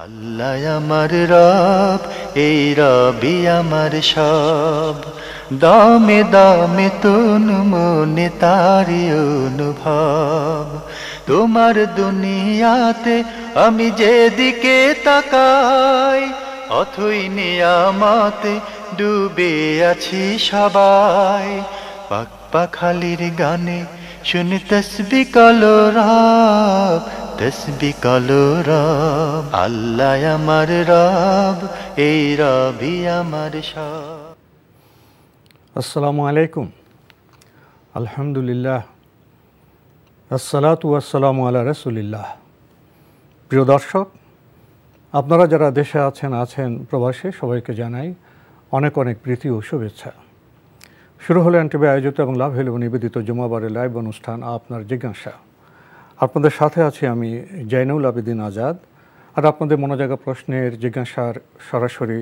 আল্লাহ আমার রব, এই রবি আমার সব, দামে দামে তুন মনে তারি অনুভব। তোমার দুনিয়াতে আমি যেদিকে তাকাই, অথই নিয়ামতে ডুবে আছি সবাই। পাক পাখালির গানে শুনি তসবি কলরব, তসবি কলরব। আল্লাহ আমার রব, এই রবি আমার সব। আসসালামু আলাইকুম। আলহামদুলিল্লাহ, আসসালাতু ওয়াসসালামু আলা রাসূলিল্লাহ। প্রিয় দর্শক, আপনারা যারা দেশে আছেন প্রবাসে, সবাইকে জানাই অনেক অনেক প্রীতি ও শুভেচ্ছা। শুরু হলো এনটিভি আয়োজিত এবং লাভ হলো নিবেদিত জুমাবারের লাইভ অনুষ্ঠান আপনার জিজ্ঞাসা। আপনাদের সাথে আছি আমি জাইনুল আবেদিন আজাদ। আর আপনাদের মনোজাগা প্রশ্নের জিজ্ঞাসার সরাসরি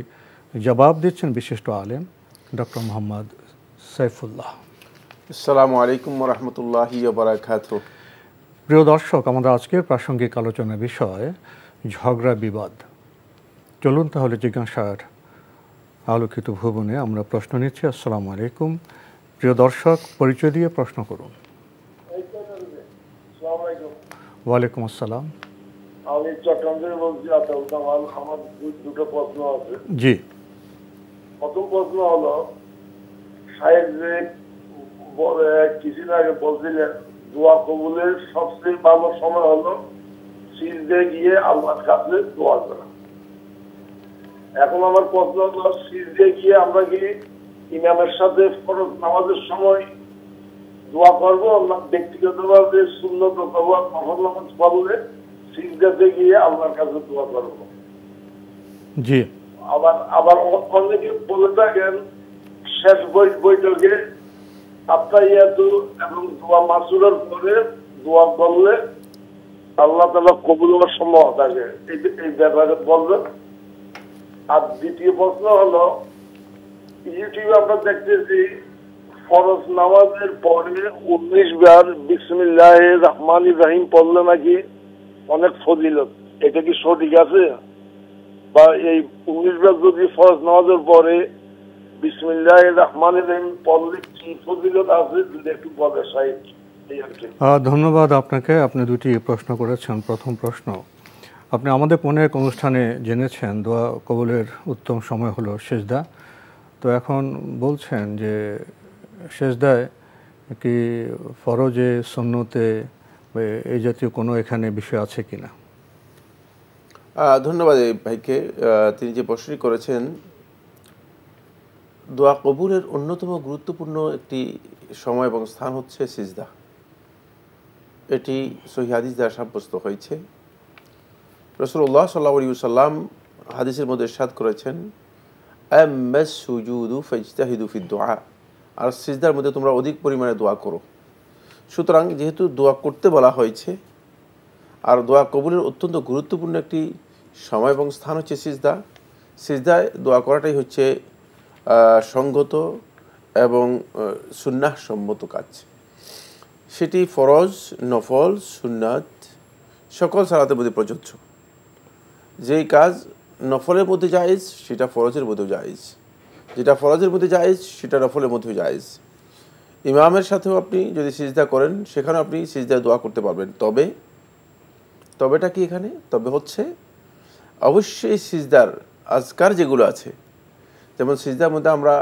জবাব দিচ্ছেন বিশিষ্ট আলেম ডক্টর মোহাম্মদ সাইফুল্লাহ। আসসালামু আলাইকুম ওয়া রাহমাতুল্লাহি ওয়া বারাকাতুহু। প্রিয় দর্শক, আমাদের আজকের প্রাসঙ্গিক আলোচনার বিষয় ঝগড়া বিবাদ। চলুন তাহলে জিজ্ঞাসার আলোকিত ভুবনে আমরা প্রশ্ন নিচ্ছি। আসসালামু আলাইকুম। প্রিয় দর্শক, পরিচয় দিয়ে প্রশ্ন করুন। ওয়ালাইকুম আসসালাম। আমি চট্টগ্রাম থেকে বলছি। আমার দুটো প্রশ্ন আছে। জি। প্রথম প্রশ্ন হলো, সাহেব যে কিছুদিন আগে বলছিলেন দোয়া কবুলের সবচেয়ে ভালো সময় হলো সিজদে গিয়ে আল্লাহর কাছে দোয়া করা। এখন আমার প্রশ্ন হলো, সিজদে গিয়ে আমরা কি ইমামের সাথে ফরজ নামাজের সময় দোয়া করবো না ব্যক্তিগতভাবে সুন্নত অথবা নফল নামাজ পড়লে সিজদাতে গিয়ে আল্লাহর কাছে দোয়া করবো? জি। আবার অনেকে বলে থাকেন শেষ বৈঠকে আত্তাহিয়াতু এবং দোয়া মাসুরের পরে দোয়া করলে আল্লাহ তাআলা কবুল হওয়ার সম্ভাবনা থাকে। এই ব্যাপারে বলবেন। আর দ্বিতীয় প্রশ্ন হলো, ইউটিউবে আমরা দেখতেছি ফরজ নামাজের পরে 19 বার বিসমিল্লাহির রহমানির রহিম পড়লে নাকি অনেক ফজিলত। এটা কি সঠিক আছে? বা এই 19 বার যদি ফরজ নামাজের পরে বিসমিল্লাহির রহমানির রহিম পড়লে কি ফজিলত আছে যদি একটু বলে সাহেব। ধন্যবাদ আপনাকে। আপনি দুটি প্রশ্ন করেছেন। প্রথম প্রশ্ন, আপনি আমাদের পনের এক অনুষ্ঠানে জেনেছেন দোয়া কবুলের উত্তম সময় হলো সেজদা। তো এখন বলছেন যে সেজদায় কি ফরজে সুন্নতে এই জাতীয় কোনো এখানে বিষয় আছে কিনা? ধন্যবাদ এই ভাইকে। তিনি যে প্রশ্নটি করেছেন, দোয়া কবুলের অন্যতম গুরুত্বপূর্ণ একটি সময় এবং স্থান হচ্ছে সিজদা। এটি সহিহ হাদিস দ্বারা সাব্যস্ত হয়েছে। রাসূলুল্লাহ সাল্লাল্লাহু আলাইহি ওয়াসাল্লাম হাদিসের মধ্যে ইরশাদ করেছেন, আম্মাস সুজুদু ফাজতাহিদু ফিদ দুআ, আর সিজদার মধ্যে তোমরা অধিক পরিমাণে দোয়া করো। সুতরাং যেহেতু দোয়া করতে বলা হয়েছে আর দোয়া কবুলের অত্যন্ত গুরুত্বপূর্ণ একটি সময় এবং স্থান হচ্ছে সিজদা, সিজদায় দোয়া করাটাই হচ্ছে সঙ্গত এবং সুন্নাহ সম্মত কাজ। সেটি ফরজ, নফল, সুন্নাত সকল সালাতের মধ্যে প্রযোজ্য। যেই কাজ নফলের মধ্যে জায়েজ সেটা ফরজের মধ্যেও জায়েজ, যেটা ফরজের মধ্যে জায়েজ সেটা নফলের মধ্যেও জায়েজ। ইমামের সাথেও আপনি যদি সিজদা করেন সেখানেও আপনি সিজদায় দোয়া করতে পারবেন। তবেটা কি এখানে? তবে হচ্ছে অবশ্যই সিজদার আজকার যেগুলো আছে, যেমন সিজদার মধ্যে আমরা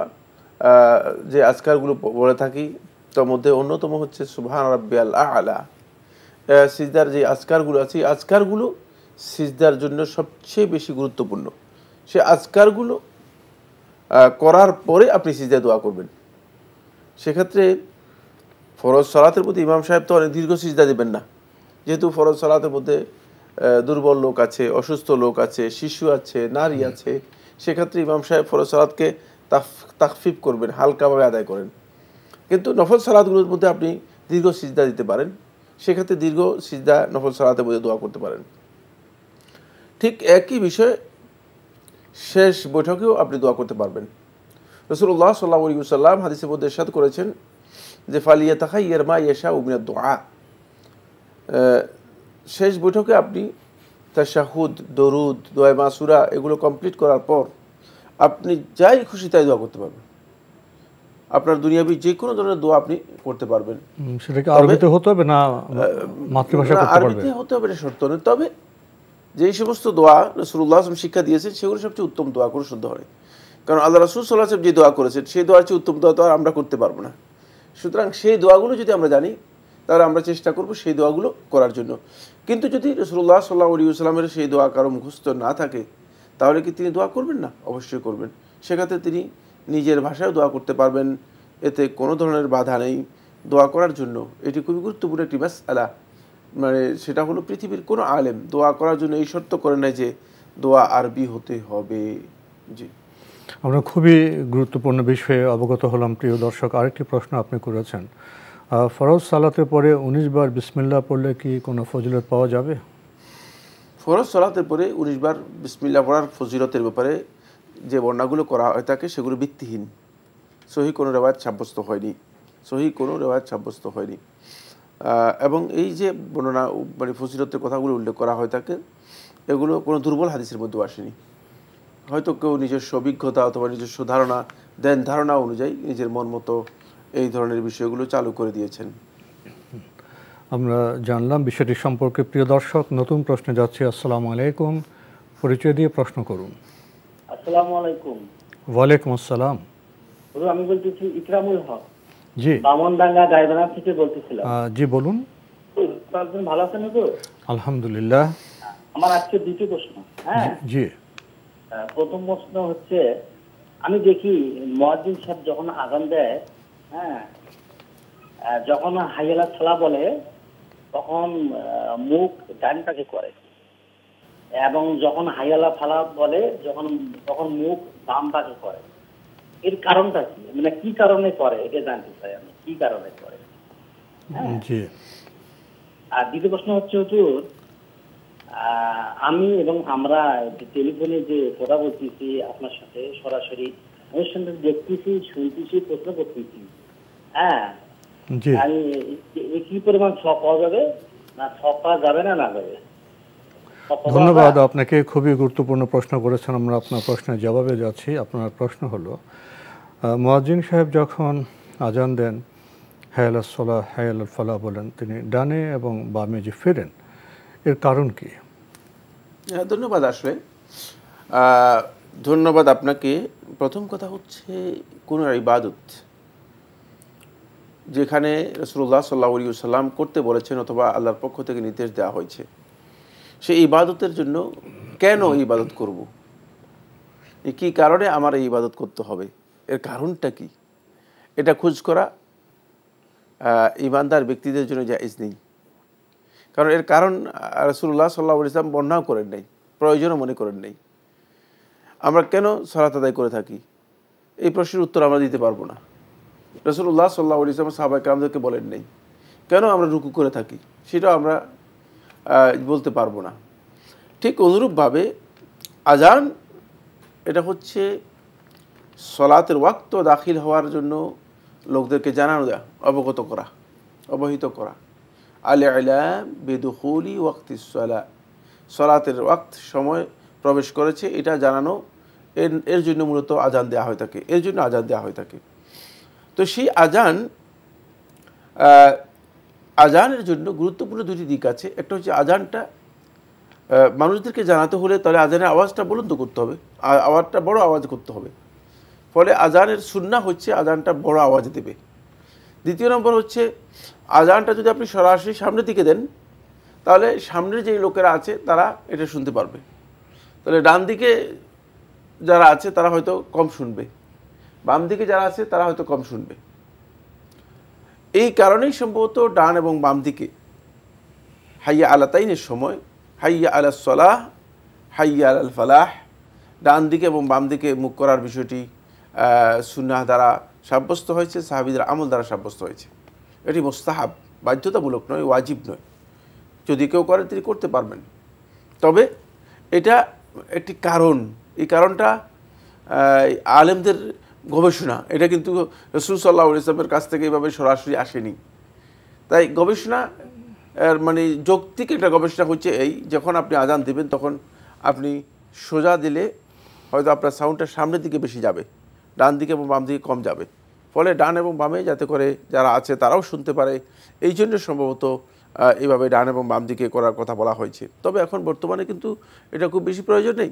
যে আজকারগুলো বলে থাকি তার মধ্যে অন্যতম হচ্ছে সুবহান রাব্বিয়াল আ'লা। সিজদার যে আজকারগুলো আছে, আজকারগুলো সিজদার জন্য সবচেয়ে বেশি গুরুত্বপূর্ণ। সে আজকারগুলো করার পরে আপনি সিজদায় দোয়া করবেন। সেক্ষেত্রে ফরজ সালাতের মধ্যে ইমাম সাহেব তো অনেক দীর্ঘ সিজদা দেবেন না, যেহেতু ফরজ সালাতের মধ্যে দুর্বল লোক আছে, অসুস্থ লোক আছে, শিশু আছে, নারী আছে। সেক্ষেত্রে ইমাম সাহেব ফরজ সালাতকে তাখফিফ করবেন, হালকাভাবে আদায় করেন। কিন্তু নফল সালাতগুলোর মধ্যে আপনি দীর্ঘ সিজদা দিতে পারেন, সেক্ষেত্রে দীর্ঘ সিজদা নফল সালাতের মধ্যে দোয়া করতে পারেন। ঠিক একই বিষয়ে শেষ বৈঠকেও আপনি দোয়া করতে পারবেন। রাসূলুল্লাহ সাল্লাল্লাহু আলাইহি ওয়াসাল্লাম হাদিসের মধ্যে ইরশাদ করেছেন যে ফালিয়াতাখাইয়ার মা ইয়াশাউ মিনাদ দুআ। শেষ বৈঠকে আপনি তাশাহুদ, দরুদ, দোয়া মাসুরা এগুলো কমপ্লিট করার পর আপনি যাই খুশি তাই দোয়া করতে পারবেন। আপনার দুনিয়াবি যে কোনো ধরনের দোয়া আপনি করতে পারবেন। সেটা কি আরবিতে হতে হবে না মাতৃভাষা করতে পারবে? আরবিতে হতে হবে এটা শর্ত নয়, তবে যেই সমস্ত দোয়া রাসূলুল্লাহ সাল্লাল্লাহু আলাইহি ওয়াসাল্লাম শিক্ষা দিয়েছেন সেগুলো সবচেয়ে উত্তম দোয়া, কোনো সন্দেহ নেই। কারণ আল্লাহ রাসূল সাল্লাল্লাহু আলাইহি ওয়াসাল্লাম যে দোয়া করেছেন সেই দোয়ার চেয়ে উত্তম দোয়া তো আর আমরা করতে পারবো না। সুতরাং সেই দোয়াগুলো যদি আমরা জানি তাহলে আমরা চেষ্টা করব সেই দোয়াগুলো করার জন্য। কিন্তু যদি রাসূলুল্লাহ সাল্লাল্লাহু আলাইহি ওয়াসাল্লামের সেই দোয়া কারো মুখস্থ না থাকে তাহলে কি তিনি দোয়া করবেন না? অবশ্যই করবেন। সেক্ষেত্রে তিনি নিজের ভাষায় দোয়া করতে পারবেন, এতে কোনো ধরনের বাধা নেই দোয়া করার জন্য। এটি খুবই গুরুত্বপূর্ণ একটি মাসআলা। মানে সেটা হলো পৃথিবীর কোনো আলেম দোয়া করার জন্য এই শর্ত করে নাই যে দোয়া আরবি হতে হবে। জি, আমরা খুবই গুরুত্বপূর্ণ বিষয়ে অবগত হলাম প্রিয় দর্শক। আরেকটি প্রশ্ন আপনি করেছেন, ফরজ সালাতের পরে 19 বার বিসমিল্লাহ পড়লে কি কোনো ফজিলত পাওয়া যাবে? ফরজ সালাতের পরে 19 বার বিসমিল্লাহ পড়ার ফজিলতের ব্যাপারে যে বর্ণনাগুলো করা হয় থাকে সেগুলো ভিত্তিহীন, সহি কোনো রেওয়ায়াত সাব্যস্ত হয়নি, সহি কোনো রেওয়ায়াত সাব্যস্ত হয়নি। এবং এই যে বর্ণনা মানে ফজিলতের কথাগুলো উল্লেখ করা হয় থাকে এগুলো কোনো দুর্বল হাদিসের মধ্যেও আসেনি। হয়তো কেউ নিজস্ব অভিজ্ঞতা অথবা নিজস্ব ধারণা ধারণা অনুযায়ী নিজের মন মতো এই ধরনের বিষয়গুলো চালু করে দিয়েছেন। আমরা জানলাম বিষয়টি সম্পর্কে। প্রিয় দর্শক, নতুন প্রশ্নে যাচ্ছি। আসসালামু আলাইকুম, পরিচয় দিয়ে প্রশ্ন করুন। আসসালামু আলাইকুম। ওয়ালাইকুম আসসালাম। আমি বলতেছি ইকরামুল হক, জি, বামনডাঙ্গা গাইবান্ধা থেকে বলতেছিলাম। জি বলুন। আপনি ভালো আছেন তো? আলহামদুলিল্লাহ। আমার আজকে দুটি প্রশ্ন। হ্যাঁ, জি। প্রথম প্রশ্ন হচ্ছে, আমি দেখি মুয়াজ্জিন সাহেব যখন আযান দেয়, হ্যাঁ, যখন হাইয়ালা সালাহ বলে তখন মুখ ডান পাশে করে, এবং যখন হাইয়ালা ফালাহ বলে তখন মুখ বাম পাশে করে। এর কারণটা কি? মানে কি কারণে করে এটা জানতে চাই আমি, কি কারণে করে। জি। আর দ্বিতীয় প্রশ্ন হচ্ছে হুজুর, আমি এবং আমরা টেলিফোনে যে কথা বলতেছি আপনার সাথে সরাসরি অনুষ্ঠানটা দেখতেছি, শুনতেছি, প্রশ্ন করতেছি, হ্যাঁ, কি পরিমাণ সব পাওয়া যাবে, না সব পাওয়া যাবে না যাবে? ধন্যবাদ আপনাকে, খুবই গুরুত্বপূর্ণ প্রশ্ন করেছেন। আমরা আপনার প্রশ্নের জবাবে যাচ্ছি। আপনার প্রশ্ন হলো, মুয়াজ্জিন সাহেব যখন আজান দেন, হায় আলাস সালাহ হায় আলাল ফালাহ বলেন, তিনি ডানে এবং বামে যে ফেরেন, এর কারণ কি? ধন্যবাদ। আসলে ধন্যবাদ আপনাকে। প্রথম কথা হচ্ছে, কোনো ইবাদত যেখানে রাসূলুল্লাহ সাল্লাল্লাহু আলাইহি ওয়াসাল্লাম করতে বলেছেন অথবা আল্লাহর পক্ষ থেকে নির্দেশ দেওয়া হয়েছে, সেই ইবাদতের জন্য কেন ইবাদত করব, কি কারণে আমার এই ইবাদত করতে হবে, এর কারণটা কি, এটা খোঁজ করা ঈমানদার ব্যক্তিদের জন্য জায়েজ নেই। কারণ এর কারণ রাসূলুল্লাহ সাল্লাল্লাহু আলাইহি ওয়াসাল্লাম বর্ণনা করেন নাই, প্রয়োজনও মনে করেন নাই। আমরা কেন সালাত আদায় করে থাকি এই প্রশ্নের উত্তর আমরা দিতে পারবো না। রাসূলুল্লাহ সাল্লাল্লাহু আলাইহি ওয়াসাল্লাম সাহাবায়ে কেরামদেরকে বলেন নাই। কেন আমরা রুকু করে থাকি সেটাও আমরা বলতে পারবো না। ঠিক অনুরূপভাবে আজান এটা হচ্ছে সলাতের ওয়াক্ত দাখিল হওয়ার জন্য লোকদেরকে জানানো দেয়া, অবহিত করা। আল ইলাম বিদুখুলি ওয়াক্তিস সালাহ, সলাতের ওয়াক্ত সময় প্রবেশ করেছে এটা জানানো, এর জন্য মূলত আজান দেওয়া হয়ে থাকে, এর জন্য আজান দেওয়া হয়ে থাকে। তো সেই আজানের জন্য গুরুত্বপূর্ণ দুটি দিক আছে। একটা হচ্ছে আজানটা মানুষদেরকে জানাতে হলে তাহলে আজানের আওয়াজটা বুলন্দ করতে হবে, আওয়াজটা বড় আওয়াজ করতে হবে। ফলে আজানের সুন্নাহ হচ্ছে আজানটা বড় আওয়াজ দেবে। দ্বিতীয় নম্বর হচ্ছে আজানটা যদি আপনি সরাসরি সামনের দিকে দেন তাহলে সামনের যে লোকেরা আছে তারা এটা শুনতে পারবে, তাহলে ডান দিকে যারা আছে তারা হয়তো কম শুনবে, বাম দিকে যারা আছে তারা হয়তো কম শুনবে। এই কারণেই সম্ভবত ডান এবং বাম দিকে হাইয়া আলাতাইনের সময় হাইয়া আলাস সালাহ হাইয়া আলাল ফালাহ, ডান দিকে এবং বাম দিকে মুখ করার বিষয়টি সুন্নাহ দ্বারা সাব্যস্ত হয়েছে, সাহাবীদের আমল দ্বারা সাব্যস্ত হয়েছে। এটি মুস্তাহাব, বাধ্যতামূলক নয়, ওয়াজিব নয়। যদি কেউ করেন তিনি করতে পারবেন, তবে এটা একটি কারণ। এই কারণটা আলেমদের গবেষণা, এটা কিন্তু রাসূল সাল্লাল্লাহু আলাইহি ওয়াসাল্লামের কাছ থেকে এইভাবে সরাসরি আসেনি। তাই গবেষণা মানে যৌক্তিক একটা গবেষণা হচ্ছে এই, যখন আপনি আজান দিবেন তখন আপনি সোজা দিলে হয়তো আপনার সাউন্ডটা সামনের দিকে বেশি যাবে, ডান দিকে এবং বাম দিকে কম যাবে, ফলে ডান এবং বামে যাতে করে যারা আছে তারাও শুনতে পারে, এই জন্য সম্ভবত এইভাবে ডান এবং বাম দিকে করার কথা বলা হয়েছে। তবে এখন বর্তমানে কিন্তু এটা খুব বেশি প্রয়োজন নেই।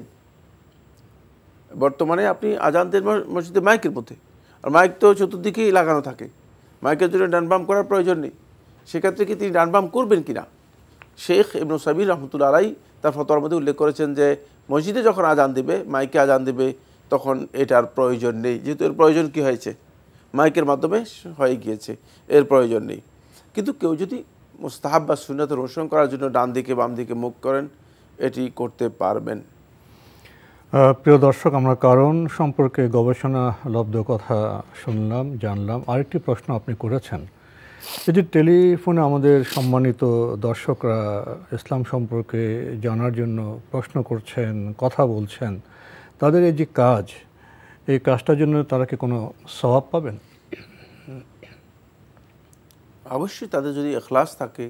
বর্তমানে আপনি আজান দেন মসজিদে মাইকের মধ্যে, আর মাইক তো চতুর্দিকেই লাগানো থাকে, মাইকের জন্য ডান বাম করার প্রয়োজন নেই। সেক্ষেত্রে কি তিনি ডান বাম করবেন কিনা, শেখ ইবনে সাবির রহমতুল্লাহ আলাইহি তার ফতোয়ার মধ্যে উল্লেখ করেছেন যে মসজিদে যখন আজান দেবে, মাইকে আজান দেবে, তখন এটার প্রয়োজন নেই, যেহেতু এর প্রয়োজন কি হয়েছে, মাইকের মাধ্যমে হয়ে গিয়েছে, এর প্রয়োজন নেই। কিন্তু কেউ যদি মুস্তাহাব বা সুন্নাতের অনুসরণ করার জন্য ডান দিকে বাম দিকে মুখ করেন, এটি করতে পারবেন। প্রিয় দর্শক, আমরা কারণ সম্পর্কে গবেষণা লব্ধ কথা শুনলাম, জানলাম। আরেকটি প্রশ্ন আপনি করেছেন, এই যে টেলিফোনে আমাদের সম্মানিত দর্শকরা ইসলাম সম্পর্কে জানার জন্য প্রশ্ন করছেন, কথা বলছেন, তাদের এই যে কাজ, এই কাজটার জন্য তারা কি কোনো সওয়াব পাবেন? অবশ্যই তাদের যদি ইখলাস থাকে,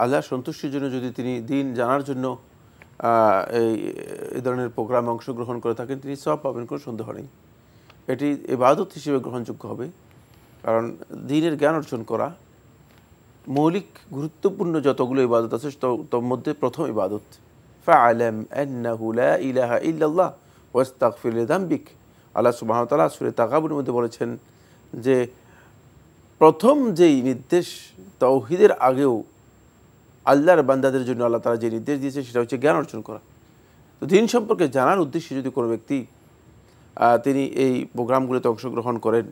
আল্লাহ সন্তুষ্টির জন্য যদি তিনি দিন জানার জন্য এই ধরনের প্রোগ্রামে অংশগ্রহণ করে থাকেন, তিনি সওয়াব পাবেন, কোনো সন্দেহ নেই। এটি ইবাদত হিসেবে গ্রহণযোগ্য হবে, কারণ দ্বীনের জ্ঞান অর্জন করা মৌলিক গুরুত্বপূর্ণ যতগুলো ইবাদত আছে তার মধ্যে প্রথম ইবাদত। ফা'আলাম আন্নাহু লা ইলাহা ইল্লাল্লাহ ওয়াস্তাগফির লিযামবিক। আল্লাহ সুবহানাহু ওয়া তাআলা সূরা তাগাবুনের মধ্যে বলেছেন যে প্রথম যেই নির্দেশ তাওহীদের আগেও আল্লাহর বান্দাদের জন্য আল্লাহ তাআলা যে নির্দেশ দিয়েছে সেটা হচ্ছে জ্ঞান অর্জন করা। তো দ্বীন সম্পর্কে জানার উদ্দেশ্যে যদি কোনো ব্যক্তি তিনি এই প্রোগ্রামগুলোতে অংশগ্রহণ করেন,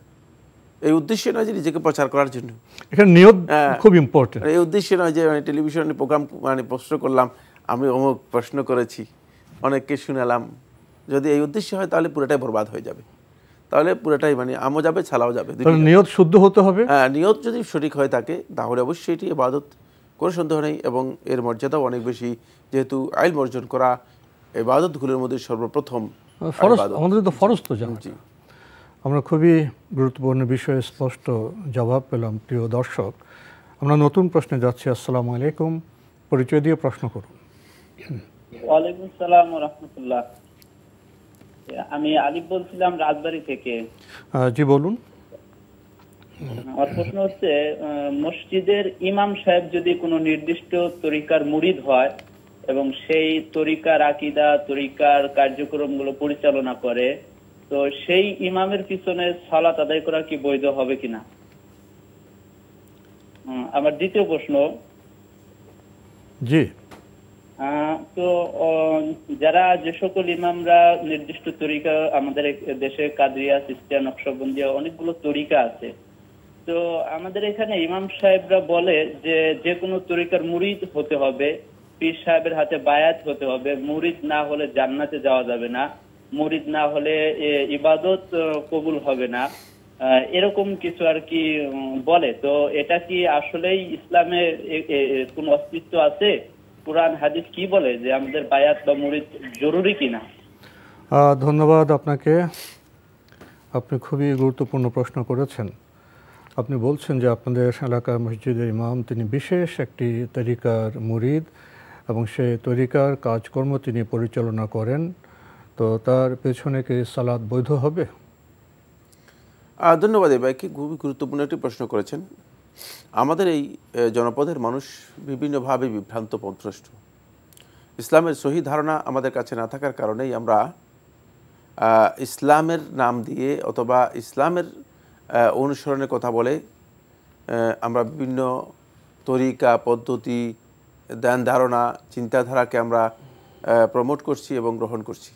এই উদ্দেশ্যে নয় যে নিজেকে প্রচার করার জন্য, এখানে নিয়ত খুব ইম্পর্টেন্ট। এই উদ্দেশ্যে নয় যে টেলিভিশনে প্রোগ্রাম প্রশ্ন করলাম, আমি অমুক প্রশ্ন করেছি, অনেককে শুনালাম, যদি এই উদ্দেশ্য হয় তাহলে পুরোটাই বরবাদ হয়ে যাবে, তাহলে পুরোটাই আমও যাবে ছালাও যাবে। নিয়ত শুদ্ধ হতে হবে। নিয়ত যদি সঠিক হয়ে থাকে তাহলে অবশ্যই এটি ইবাদত, কোনো সন্দেহ নেই, এবং এর মর্যাদাও অনেক বেশি, যেহেতু ইলম অর্জন করা ইবাদতগুলোর মধ্যে সর্বপ্রথম ফরজ, আমাদের তো ফরজ তো জানা। আমরা খুবই গুরুত্বপূর্ণ বিষয়ে স্পষ্ট জবাব পেলাম। প্রিয় দর্শক, আমরা নতুন প্রশ্নে যাচ্ছি। আসসালামু আলাইকুম, পরিচয় দিয়ে প্রশ্ন করুন। ওয়ালাইকুম আসসালাম ওয়া রাহমাতুল্লাহ। আমি আলিফ বলছিলাম রাজবাড়ী থেকে। জি বলুন। আমার প্রশ্ন হচ্ছে, মসজিদের ইমাম সাহেব যদি কোনো নির্দিষ্ট তরিকার মুরিদ হয় এবং সেই তরিকার আকীদা, তরিকার কার্যক্রমগুলো পরিচালনা করে, তো সেই ইমামের পিছনে সালাত আদায় করা কি বৈধ হবে কিনা? আমার দ্বিতীয় প্রশ্ন, জি, তো যারা যে সকল ইমামরা নির্দিষ্ট তরিকা, আমাদের দেশে কাদরিয়া, চিশতিয়া, নকশবন্দিয়া অনেকগুলো তরিকা আছে, তো আমাদের এখানে ইমাম সাহেবরা বলে যে যে কোনো তরিকার মুরিদ হতে হবে, পীর সাহেবের হাতে বায়াত হতে হবে, মুরিদ না হলে জান্নাতে যাওয়া যাবে না, মুরিদ না হলে ইবাদত কবুল হবে না, এরকম কিছু আর কি বলে। তো এটা কি আসলেই ইসলামে কোন অস্তিত্ব আছে? কুরআন হাদিস কি বলে যে আমাদের বায়াত বা মুরিদ জরুরি কিনা? ধন্যবাদ আপনাকে, আপনি খুবই গুরুত্বপূর্ণ প্রশ্ন করেছেন। আপনি বলছেন যে আপনাদের এলাকার মসজিদের ইমাম তিনি বিশেষ একটি তরিকার মুরিদ এবং সেই তরিকার কাজকর্ম তিনি পরিচালনা করেন, তো তার পেছনে কি সালাত বৈধ হবে? ধন্যবাদ। এই ভাইকে খুবই গুরুত্বপূর্ণ একটি প্রশ্ন করেছেন। আমাদের এই জনপদের মানুষ বিভিন্নভাবে বিভ্রান্ত পথভ্রষ্ট। ইসলামের সহি ধারণা আমাদের কাছে না থাকার কারণেই আমরা ইসলামের নাম দিয়ে অথবা ইসলামের অনুসরণের কথা বলে আমরা বিভিন্ন তরিকা, পদ্ধতি, ধ্যান ধারণা, চিন্তাধারাকে আমরা প্রমোট করছি এবং গ্রহণ করছি।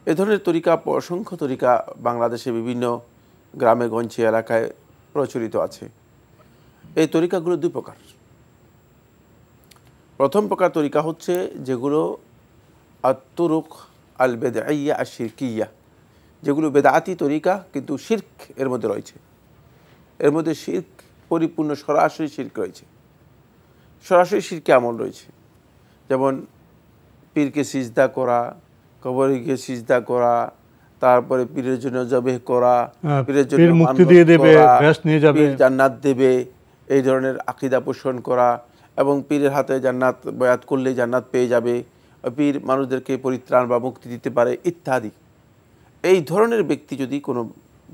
এ ধরনের তরিকা, অসংখ্য তরিকা বাংলাদেশে বিভিন্ন গ্রামে গঞ্জে এলাকায় প্রচলিত আছে। এই তরিকাগুলো দুই প্রকার। প্রথম প্রকার তরিকা হচ্ছে যেগুলো আত-তুরুক আল বেদআইয়া আশ-শিরকিয়া, যেগুলো বেদাতি তরিকা কিন্তু শিরক এর মধ্যে রয়েছে, এর মধ্যে শিরক পরিপূর্ণ সরাসরি শিরক রয়েছে, সরাসরি শিরকে আমল রয়েছে। যেমন পীরকে সিজদা করা, কবরকে সিজদা করা, তারপরে পীরের জন্য জবেহ করা, পীরের জন্য মুক্তি দিয়ে দেবে, বেহেশত নিয়ে যাবে, জান্নাত দেবে, এই ধরনের আকীদা পোষণ করা এবং পীরের হাতে জান্নাত বয়াত করলেই জান্নাত পেয়ে যাবে, পীর মানুষদেরকে পরিত্রাণ বা মুক্তি দিতে পারে ইত্যাদি, এই ধরনের ব্যক্তি যদি কোনো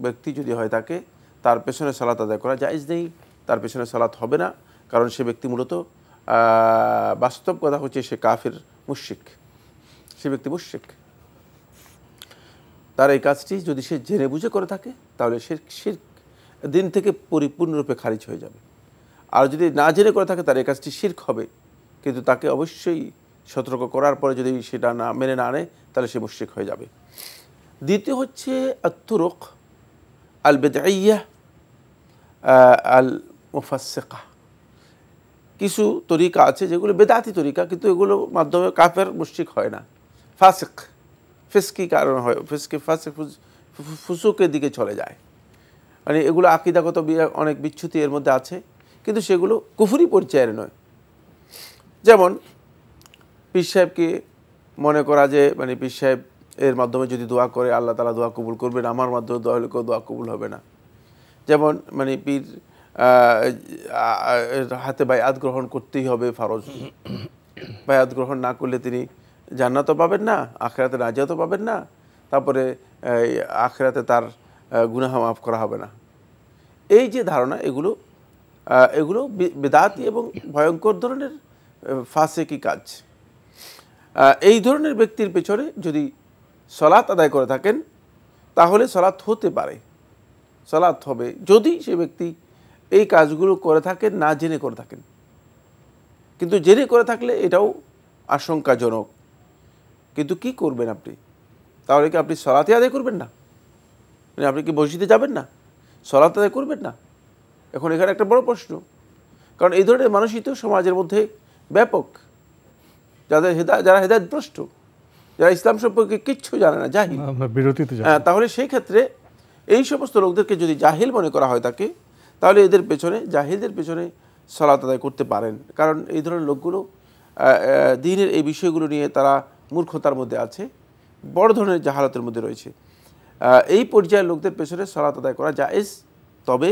ব্যক্তি যদি হয় থাকে, তার পেছনে সালাত আদায় করা জায়েজ নেই, তার পেছনে সালাত হবে না, কারণ সে ব্যক্তি মূলত বাস্তব কথা হচ্ছে সে কাফির, মুশরিক, সে ব্যক্তি মুশরিক। তার এই কাজটি যদি সে জেনে বুঝে করে থাকে তাহলে শিরক দিন থেকে পরিপূর্ণরূপে খারিজ হয়ে যাবে। আর যদি না জেনে করে থাকে তার এই কাজটি শিরক হবে, কিন্তু তাকে অবশ্যই সতর্ক করার পরে যদি সেটা না মেনে না আনে তাহলে সে মুশরিক হয়ে যাবে। দ্বিতীয় হচ্ছে আত-তুরুক আল বিদঈয়া আল মুফাসসিকা, কিছু তরিকা আছে যেগুলো বেদাতি তরিকা, কিন্তু এগুলোর মাধ্যমে কাফের মুশরিক হয় না, ফাসিক ফিসকি কারণ হয়, ফাসিক ফুসুকের দিকে চলে যায়। মানে এগুলো আকীদাগত অনেক বিচ্যুতি এর মধ্যে আছে, কিন্তু সেগুলো কুফরি পর্যায়ের নয়। যেমন পীর সাহেবকে মনে করা যে মানে পীর সাহেব এর মাধ্যমে যদি দোয়া করে আল্লাহ তাআলা দোয়া কবুল করবেন, আমার মাধ্যমে দোয়া হলে দোয়া কবুল হবে না। যেমন মানে পীর হাতে বায়াত গ্রহণ করতেই হবে ফরজ, বায়াত গ্রহণ না করলে তিনি জান্নাতও পাবেন না, আখিরাতে নাজাতও পাবেন না, তারপরে আখিরাতে তার গুনাহ মাফ করা হবে না। এই যে ধারণা, এগুলো বেদাতি এবং ভয়ঙ্কর ধরনের ফাসিকি কাজ। এই ধরনের ব্যক্তির পেছনে যদি সালাত আদায় করে থাকেন তাহলে সালাত হতে পারে, সালাত হবে যদি সে ব্যক্তি এই কাজগুলো করে থাকেন না জেনে করে থাকেন। কিন্তু জেনে করে থাকলে এটাও আশঙ্কাজনক। কিন্তু কি করবেন আপনি? তাহলে কি আপনি সালাতে আদায় করবেন না? মানে আপনি কি মসজিদে যাবেন না, সালাত আদায় করবেন না? এখন এখানে একটা বড় প্রশ্ন, কারণ এই ধরনের মানুষই তো সমাজের মধ্যে ব্যাপক, যারা হেদায়েতভ্রষ্ট, যারা ইসলাম সম্পর্কে কিচ্ছু জানে না, জাহিল। তাহলে সেই ক্ষেত্রে এই সমস্ত লোকদেরকে যদি জাহিল মনে করা হয় থাকে, তাহলে এদের পেছনে, জাহিলদের পেছনে সালাত আদায় করতে পারেন। কারণ এই ধরনের লোকগুলো দ্বীনের এই বিষয়গুলো নিয়ে তারা মূর্খতার মধ্যে আছে, বড় ধরনের জাহালতের মধ্যে রয়েছে। এই পর্যায়ের লোকদের পেছনে সালাত আদায় করা জায়েজ, তবে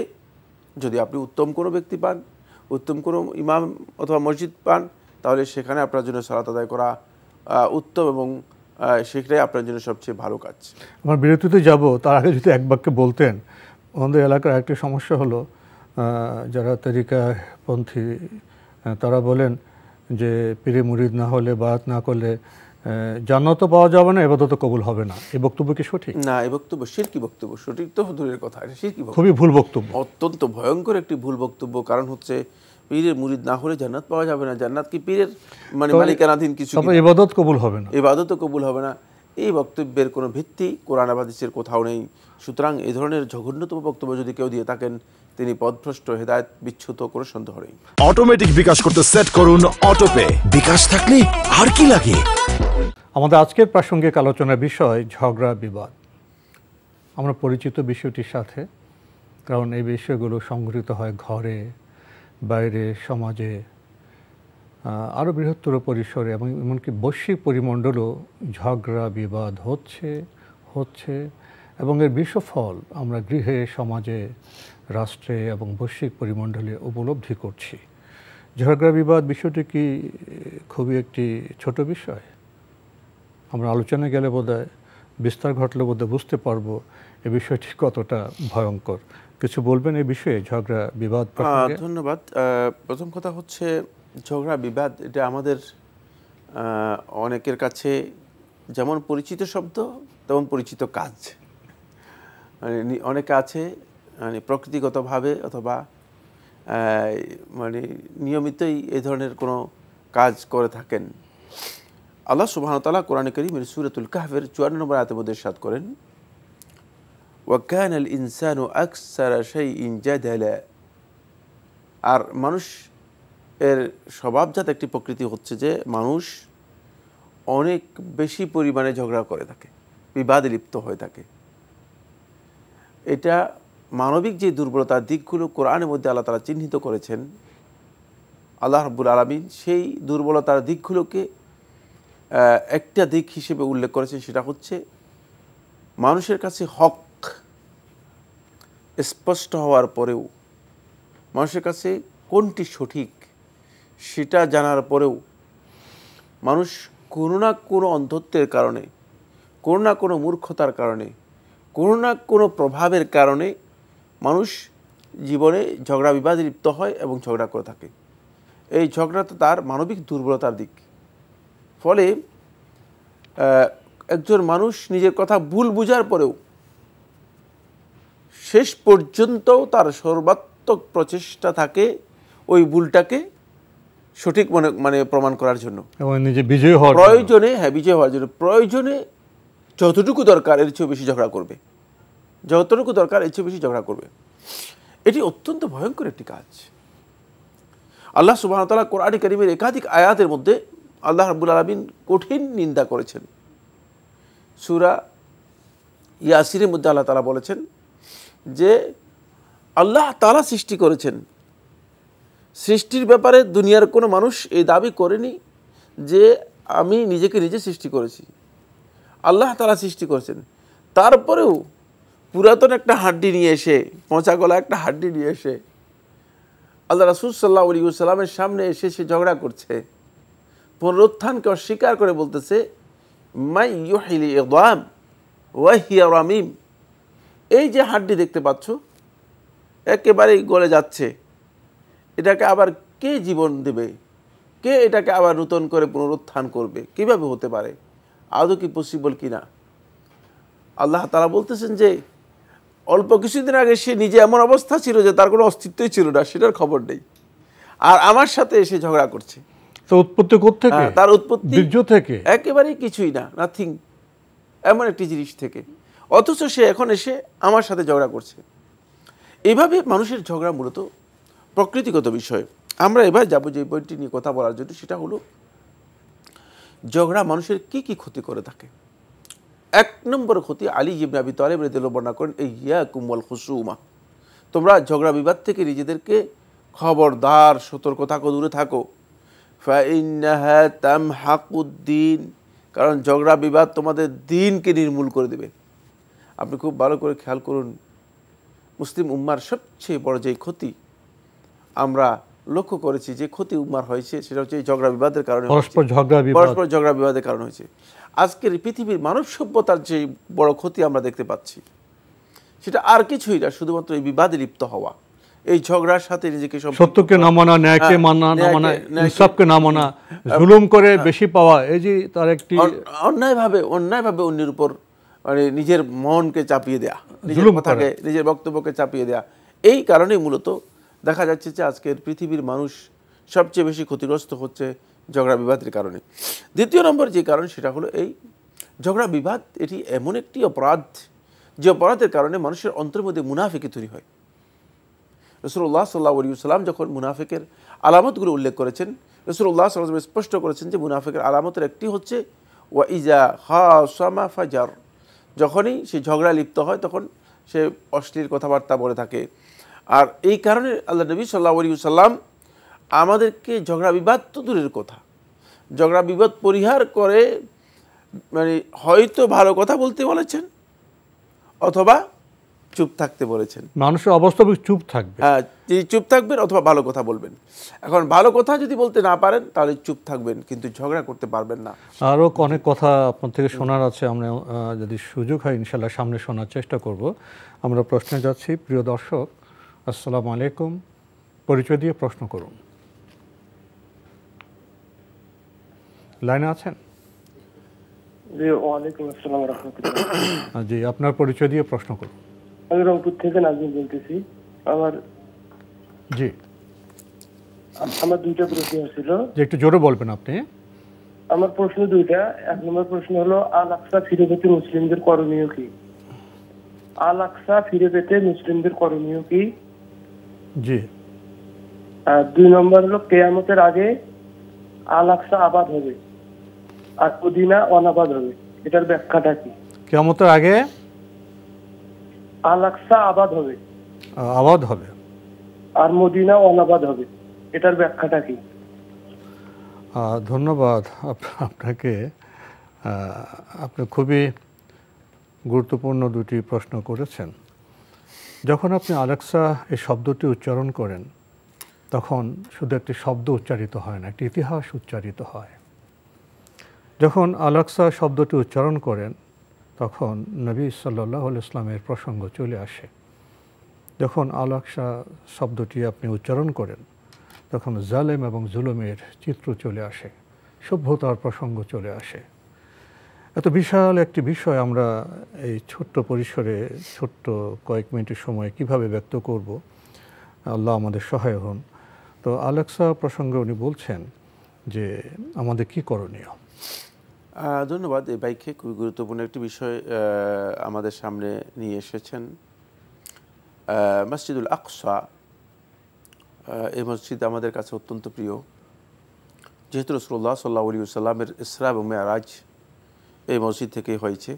যদি আপনি উত্তম কোনো ব্যক্তি পান, উত্তম কোনো ইমাম অথবা মসজিদ পান, তাহলে সেখানে আপনার জন্য সালাত আদায় করা উত্তম এবং সেটাই আপনার জন্য সবচেয়ে ভালো কাজ। আমার বিরতিতে যাব, তার আগে যদি এক বাক্যে বলতেন, আমাদের এলাকার একটি সমস্যা হলো যারা তরিকাপন্থী তারা বলেন যে পীরে মুরিদ না হলে বায়াত না করলে জান্নাতও পাওয়া যাবে না, ইবাদতও কবুল হবে না। এই বক্তব্য কি সঠিক? না, এই বক্তব্য শিরকি বক্তব্য। সঠিক তো দূরের কথা, এটা শিরকি বক্তব্য, খুবই ভুল বক্তব্য, অত্যন্ত ভয়ঙ্কর একটি ভুল বক্তব্য। কারণ হচ্ছে পীরের মুরিদ না হলে জান্নাত পাওয়া যাবে না। জান্নাত কি পীরের মানে মালিকানাধীন কিছু? ইবাদত কবুল হবে না, ইবাদতও কবুল হবে না। এই বক্তব্যের কোনো ভিত্তি কোরআন এবং হাদিসের কোথাও নেই। সুতরাং এই ধরনের জঘন্যতম বক্তব্য যদি কেউ দিয়ে থাকেন, তিনি পথভ্রষ্ট, হেদায়েত বিচ্যুত, কোনো সন্দেহ নেই। অটোমেটিক বিকাশ করতে সেট করুন অটোপে। বিকাশ থাকলে আর কি লাগে? আমাদের আজকের প্রাসঙ্গিক আলোচনার বিষয় ঝগড়া বিবাদ। আমরা পরিচিত বিষয়টির সাথে, কারণ এই বিষয়গুলো সংঘটিত হয় ঘরে, বাইরে, সমাজে, আরও বৃহত্তর পরিসরে এবং এমনকি বৈশ্বিক পরিমণ্ডলও ঝগড়া বিবাদ হচ্ছে এবং এর বিশ্বফল আমরা গৃহে, সমাজে, রাষ্ট্রে এবং বৈশ্বিক পরিমণ্ডলে উপলব্ধি করছি। ঝগড়া বিবাদ বিষয়টি কি খুবই একটি ছোট বিষয়? আমরা আলোচনায় গেলে বোধহয় বিস্তার ঘটলে বোধহয় বুঝতে পারবো এই বিষয়টি কতটা ভয়ঙ্কর। কিছু বলবেন এই বিষয়ে, ঝগড়া বিবাদ? ধন্যবাদ। প্রথম কথা হচ্ছে ঝগড়া বিবাদ এটা আমাদের অনেকের কাছে যেমন পরিচিত শব্দ তেমন পরিচিত কাজ। মানে অনেকে আছে মানে প্রকৃতিগতভাবে অথবা মানে নিয়মিতই এই ধরনের কোনো কাজ করে থাকেন। আল্লাহ সুবহানাহু ওয়া তাআলা কোরআনে কারীমের সূরাতুল কাহফের 54 নম্বর আয়াতের মধ্যে ইরশাদ করেন, ওয়া কানাল ইনসানু আকসারা শাইইন জাদালা। আর মানুষ এর স্বভাবজাত একটি প্রকৃতি হচ্ছে যে মানুষ অনেক বেশি পরিমাণে ঝগড়া করে থাকে, বিবাদে লিপ্ত হয়ে থাকে। এটা মানবিক যে দুর্বলতার দিকগুলো কোরআনের মধ্যে আল্লাহ তাআলা চিহ্নিত করেছেন, আল্লাহ রাব্বুল আলামিন সেই দুর্বলতার দিকগুলোকে একটা দিক হিসেবে উল্লেখ করেছেন, সেটা হচ্ছে মানুষের কাছে হক স্পষ্ট হওয়ার পরেও মানুষের কাছে কোনটি সঠিক সেটা জানার পরেও মানুষ কোনো না কোনো অন্ধত্বের কারণে, কোনো না কোনো মূর্খতার কারণে, কোনো না কোনো প্রভাবের কারণে মানুষ জীবনে ঝগড়া বিবাদে লিপ্ত হয় এবং ঝগড়া করে থাকে। এই ঝগড়াটা তার মানবিক দুর্বলতার দিক। ফলে একজন মানুষ নিজের কথা ভুল বুঝার পরেও শেষ পর্যন্ত তার সর্বাত্মক প্রচেষ্টা থাকে ওই ভুলটাকে সঠিক মানে প্রমাণ করার জন্য এবং নিজে বিজয়ী হওয়ার প্রয়োজনে, বিজয় হওয়ার জন্য প্রয়োজনে যতটুকু দরকার এর চেয়ে বেশি ঝগড়া করবে, যতটুকু দরকার এর চেয়ে বেশি ঝগড়া করবে। এটি অত্যন্ত ভয়ঙ্কর একটি কাজ। আল্লাহ সুবহানাহু ওয়া তাআলা কোরআন কারীমের একাধিক আয়াতের মধ্যে আল্লাহ রাব্বুল আলামিন কঠিন নিন্দা করেছেন। সূরা ইয়াসিনের মধ্যে আল্লাহ তাআলা বলেছেন যে আল্লাহ তাআলা সৃষ্টি করেছেন, সৃষ্টির ব্যাপারে দুনিয়ার কোনো মানুষ এই দাবি করেনি যে আমি নিজেকে নিজে সৃষ্টি করেছি। আল্লাহ তাআলা সৃষ্টি করেছেন, তারপরেও পুরাতন একটা হাড্ডি নিয়ে এসে, পচা গলা একটা হাড্ডি নিয়ে এসে আল্লাহ রাসূল সাল্লাল্লাহু আলাইহি ওয়াসাল্লামের সামনে এসে সে ঝগড়া করছে, পুনরুত্থানকে অস্বীকার করে বলতেছে মাই ইউহিল ইযআম ওয়া হিয়া রামিম। এই যে হাড্ডি দেখতে পাচ্ছ একেবারেই গলে যাচ্ছে, এটাকে আবার কে জীবন দেবে? কে এটাকে আবার নূতন করে পুনরুত্থান করবে? কিভাবে হতে পারে? আদৌ কি পসিবল কিনা? আল্লাহ তাআলা বলতেছেন যে অল্প কিছুদিন আগে সে নিজে এমন অবস্থা ছিল যে তার কোনো অস্তিত্বই ছিল না, সেটার খবর নেই, আর আমার সাথে এসে ঝগড়া করছে। তো উৎপত্তি কোত্থেকে? তার উৎপত্তি বীর্য থেকে, একেবারেই কিছুই না, নাথিং, এমন একটি জিনিস থেকে, অথচ সে এখন এসে আমার সাথে ঝগড়া করছে। এইভাবে মানুষের ঝগড়া মূলত প্রকৃতিগত বিষয়। আমরা এবার যাবো যে বইটি নিয়ে কথা বলার জন্য, সেটা হলো ঝগড়া মানুষের কি কি ক্ষতি করে থাকে। এক নম্বর ক্ষতি আলী ইবনে আবি তালিব রাদিয়াল্লাহু বর্ণনা করেন, ইয়াকুম ওয়াল খুসুমা, তোমরা ঝগড়া বিবাদ থেকে নিজেদেরকে খবরদার, সতর্ক থাকো, দূরে থাকো। ফাইন্নাহা তামহাকুদ্দিন, কারণ ঝগড়া বিবাদ তোমাদের দ্বীনকে নির্মূল করে দেবে। আপনি খুব ভালো করে খেয়াল করুন, মুসলিম উম্মার সবচেয়ে বড় যে ক্ষতি আমরা লক্ষ্য করেছি, যে ক্ষতি উম্মার হয়েছে, সেটা হচ্ছে এই ঝগড়া বিবাদের কারণে, পরস্পর ঝগড়া বিবাদের কারণে হয়েছে। আজকের পৃথিবীর মানব সভ্যতার যে বড় ক্ষতি আমরা দেখতে পাচ্ছি, সেটা আর কিছুই না, শুধুমাত্র এই বিবাদে লিপ্ত হওয়া, এই ঝগড়ার সাথে নিজেকে, সত্যকে না মানা, ন্যায়কে মানা না মানা, ইনসাফকে না মানা, জুলুম করে বেশি পাওয়া, এই যে তার একটি অন্যায়ভাবে অন্যের উপর মানে নিজের মনকে চাপিয়ে দেয়া, নিজের কথাকে, নিজের বক্তব্যকে চাপিয়ে দেয়া। এই কারণেই মূলত দেখা যাচ্ছে যে আজকের পৃথিবীর মানুষ সবচেয়ে বেশি ক্ষতিগ্রস্ত হচ্ছে ঝগড়া বিবাদের কারণে। দ্বিতীয় নম্বর যে কারণ, সেটা হলো এই ঝগড়া বিবাদ, এটি এমন একটি অপরাধ যে অপরাধের কারণে মানুষের অন্তরের মধ্যে মুনাফিকি তৈরি হয়। রাসূলুল্লাহ সাল্লাল্লাহু আলাইহি ওয়াসাল্লাম যখন মুনাফিকের আলামতগুলো উল্লেখ করেছেন, রাসূলুল্লাহ সাল্লাল্লাহু আলাইহি ওয়াসাল্লাম স্পষ্ট করেছেন যে মুনাফিকের আলামতের একটি হচ্ছে ওয়া ইজা খাসামা ফাজার, যখনই সে ঝগড়া লিপ্ত হয় তখন সে অশ্লীল কথাবার্তা বলে থাকে। আর এই কারণে আল্লাহ নবী সাল্লাল্লাহু আলাইহি ওয়াসাল্লাম আমাদেরকে ঝগড়া বিবাদ তো দূরের কথা, ঝগড়া বিবাদ পরিহার করে মানে হয়তো ভালো কথা বলতে বলেছেন অথবা চুপ থাকতে বলেছেন। মানুষের অবাস্তবিক চুপ থাকবে, হ্যাঁ, চুপ থাকবেন অথবা ভালো কথা বলবেন। এখন ভালো কথা যদি বলতে না পারেন তাহলে চুপ থাকবেন, কিন্তু ঝগড়া করতে পারবেন না। আরও অনেক কথা আপনার থেকে শোনার আছে, আমরা যদি সুযোগ হয় ইনশাল্লাহ সামনে শোনার চেষ্টা করব। আমরা প্রশ্নে যাচ্ছি। প্রিয় দর্শক, আসসালামু আলাইকুম, পরিচয় দিয়ে প্রশ্ন করুন। লাইনে আছেন? জি, ওয়ালাইকুম আসসালাম ওয়া রাহমাতুল্লাহ। জি, আপনার পরিচয় দিয়ে প্রশ্ন করুন। আমি রংপুর থেকে নাজিম বলতেছি। আমার দুইটা প্রশ্ন ছিল, যে একটু জোরে বলবেন আপনি। আমার প্রশ্ন দুইটা। এক নম্বর প্রশ্ন হলো, আল আকসা ফিরে পেতে মুসলিমদের করণীয় কি? আল আকসা ফিরে পেতে মুসলিমদের করণীয় কি? জি। আর দুই নম্বর হলো, কিয়ামতের আগে আল আকসা আবাদ হবে আর মদিনা অনাবাদ হবে, এটার ব্যাখ্যাটা কি? কিয়ামতের আগে আল আকসা আবাদ হবে আর মদিনা অনাবাদ হবে, এটার ব্যাখ্যাটা কি? ধন্যবাদ আপনাকে। আপনি খুবই গুরুত্বপূর্ণ দুটি প্রশ্ন করেছেন। যখন আপনি আল আকসা এই শব্দটি উচ্চারণ করেন, তখন শুধু একটি শব্দ উচ্চারিত হয় না, একটি ইতিহাস উচ্চারিত হয়। যখন আল আকসা শব্দটি উচ্চারণ করেন তখন নবী সাল্লাল্লাহু আলাইহি ইসলামের প্রসঙ্গ চলে আসে। যখন আল আকসা শব্দটি আপনি উচ্চারণ করেন তখন জালেম এবং জুলুমের চিত্র চলে আসে, সভ্যতার প্রসঙ্গ চলে আসে। এত বিশাল একটি বিষয় আমরা এই ছোট্ট পরিসরে ছোট্ট কয়েক মিনিটের সময় কিভাবে ব্যক্ত করব, আল্লাহ আমাদের সহায় হন। তো আল আকসা প্রসঙ্গে উনি বলছেন যে আমাদের কি করণীয়। ধন্যবাদ। এই বাইকে খুবই গুরুত্বপূর্ণ একটি বিষয় আমাদের সামনে নিয়ে এসেছেন। মসজিদুল আকসা, এই মসজিদ আমাদের কাছে অত্যন্ত প্রিয়, যেহেতু রাসূলুল্লাহ সাল্লাল্লাহু আলাইহি ওয়াসাল্লামের ইসরা এবং মেরাজ এই মসজিদ থেকেই হয়েছে।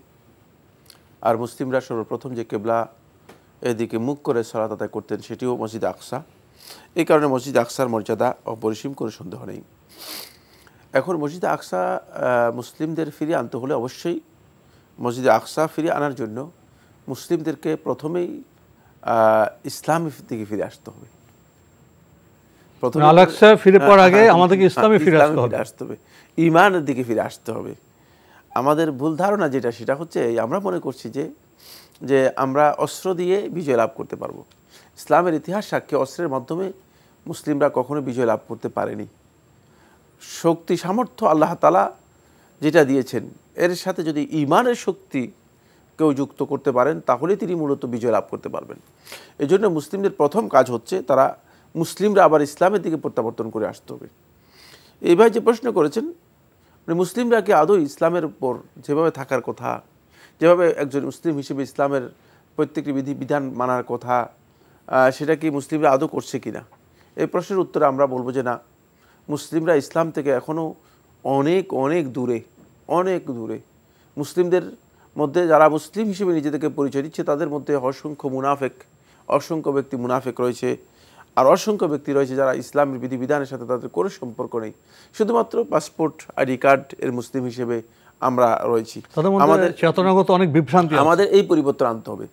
আর মুসলিমরা সর্বপ্রথম যে কেবলা এদিকে মুখ করে সালাত আদায় করতেন সেটিও মসজিদ আকসা। এই কারণে মসজিদ আকসার মর্যাদা অপরিসীম, কোনো সন্দেহ নেই। এখন মসজিদ আকসা মুসলিমদের ফিরিয়ে আনতে হলে অবশ্যই মসজিদ আকসা ফিরিয়ে আনার জন্য মুসলিমদেরকে প্রথমেই ইসলামের দিকে ফিরে আসতে হবে। আল আকসা ফিরে পাওয়ার আগে আমাদেরকে ইসলামে ফিরে আসতে হবে, ঈমানের দিকে ফিরে আসতে হবে। আমাদের ভুল ধারণা যেটা, সেটা হচ্ছে আমরা মনে করছি যে আমরা অস্ত্র দিয়ে বিজয় লাভ করতে পারবো। ইসলামের ইতিহাস সাক্ষী অস্ত্রের মাধ্যমে মুসলিমরা কখনো বিজয় লাভ করতে পারেনি। শক্তি সামর্থ্য আল্লাহ তাআলা যেটা দিয়েছেন এর সাথে যদি ঈমানের শক্তি কেউ যুক্ত করতে পারেন তাহলে তিনি মূলত বিজয় লাভ করতে পারবেন। এই জন্য মুসলিমদের প্রথম কাজ হচ্ছে মুসলিমরা আবার ইসলামের দিকে প্রত্যাবর্তন করে আসতে হবে। এই ভাই যে প্রশ্ন করেছেন, মুসলিমরা কি আদৌ ইসলামের উপর যেভাবে থাকার কথা, যেভাবে একজন মুসলিম হিসেবে ইসলামের প্রত্যেকটি বিধান মানার কথা, সেটা কি মুসলিমরা আদৌ করছে কিনা? এই প্রশ্নের উত্তরে আমরা বলবো যে না, মুসলিমরা ইসলাম থেকে এখনও অনেক অনেক দূরে, অনেক দূরে। মুসলিমদের মধ্যে যারা মুসলিম হিসেবে নিজেদেরকে পরিচয় দিচ্ছে তাদের মধ্যে অসংখ্য ব্যক্তি মুনাফেক রয়েছে, আর অসংখ্য ব্যক্তি রয়েছে যারা ইসলামের বিধিবিধানের সাথে তাদের কোনো সম্পর্ক নেই, শুধুমাত্র পাসপোর্ট আইডি কার্ড এর মুসলিম হিসেবে আমরা রয়েছি। আমাদের চেতনাগত অনেক বিভ্রান্তি, আমাদের এই পরিবর্তন আনতে হবে।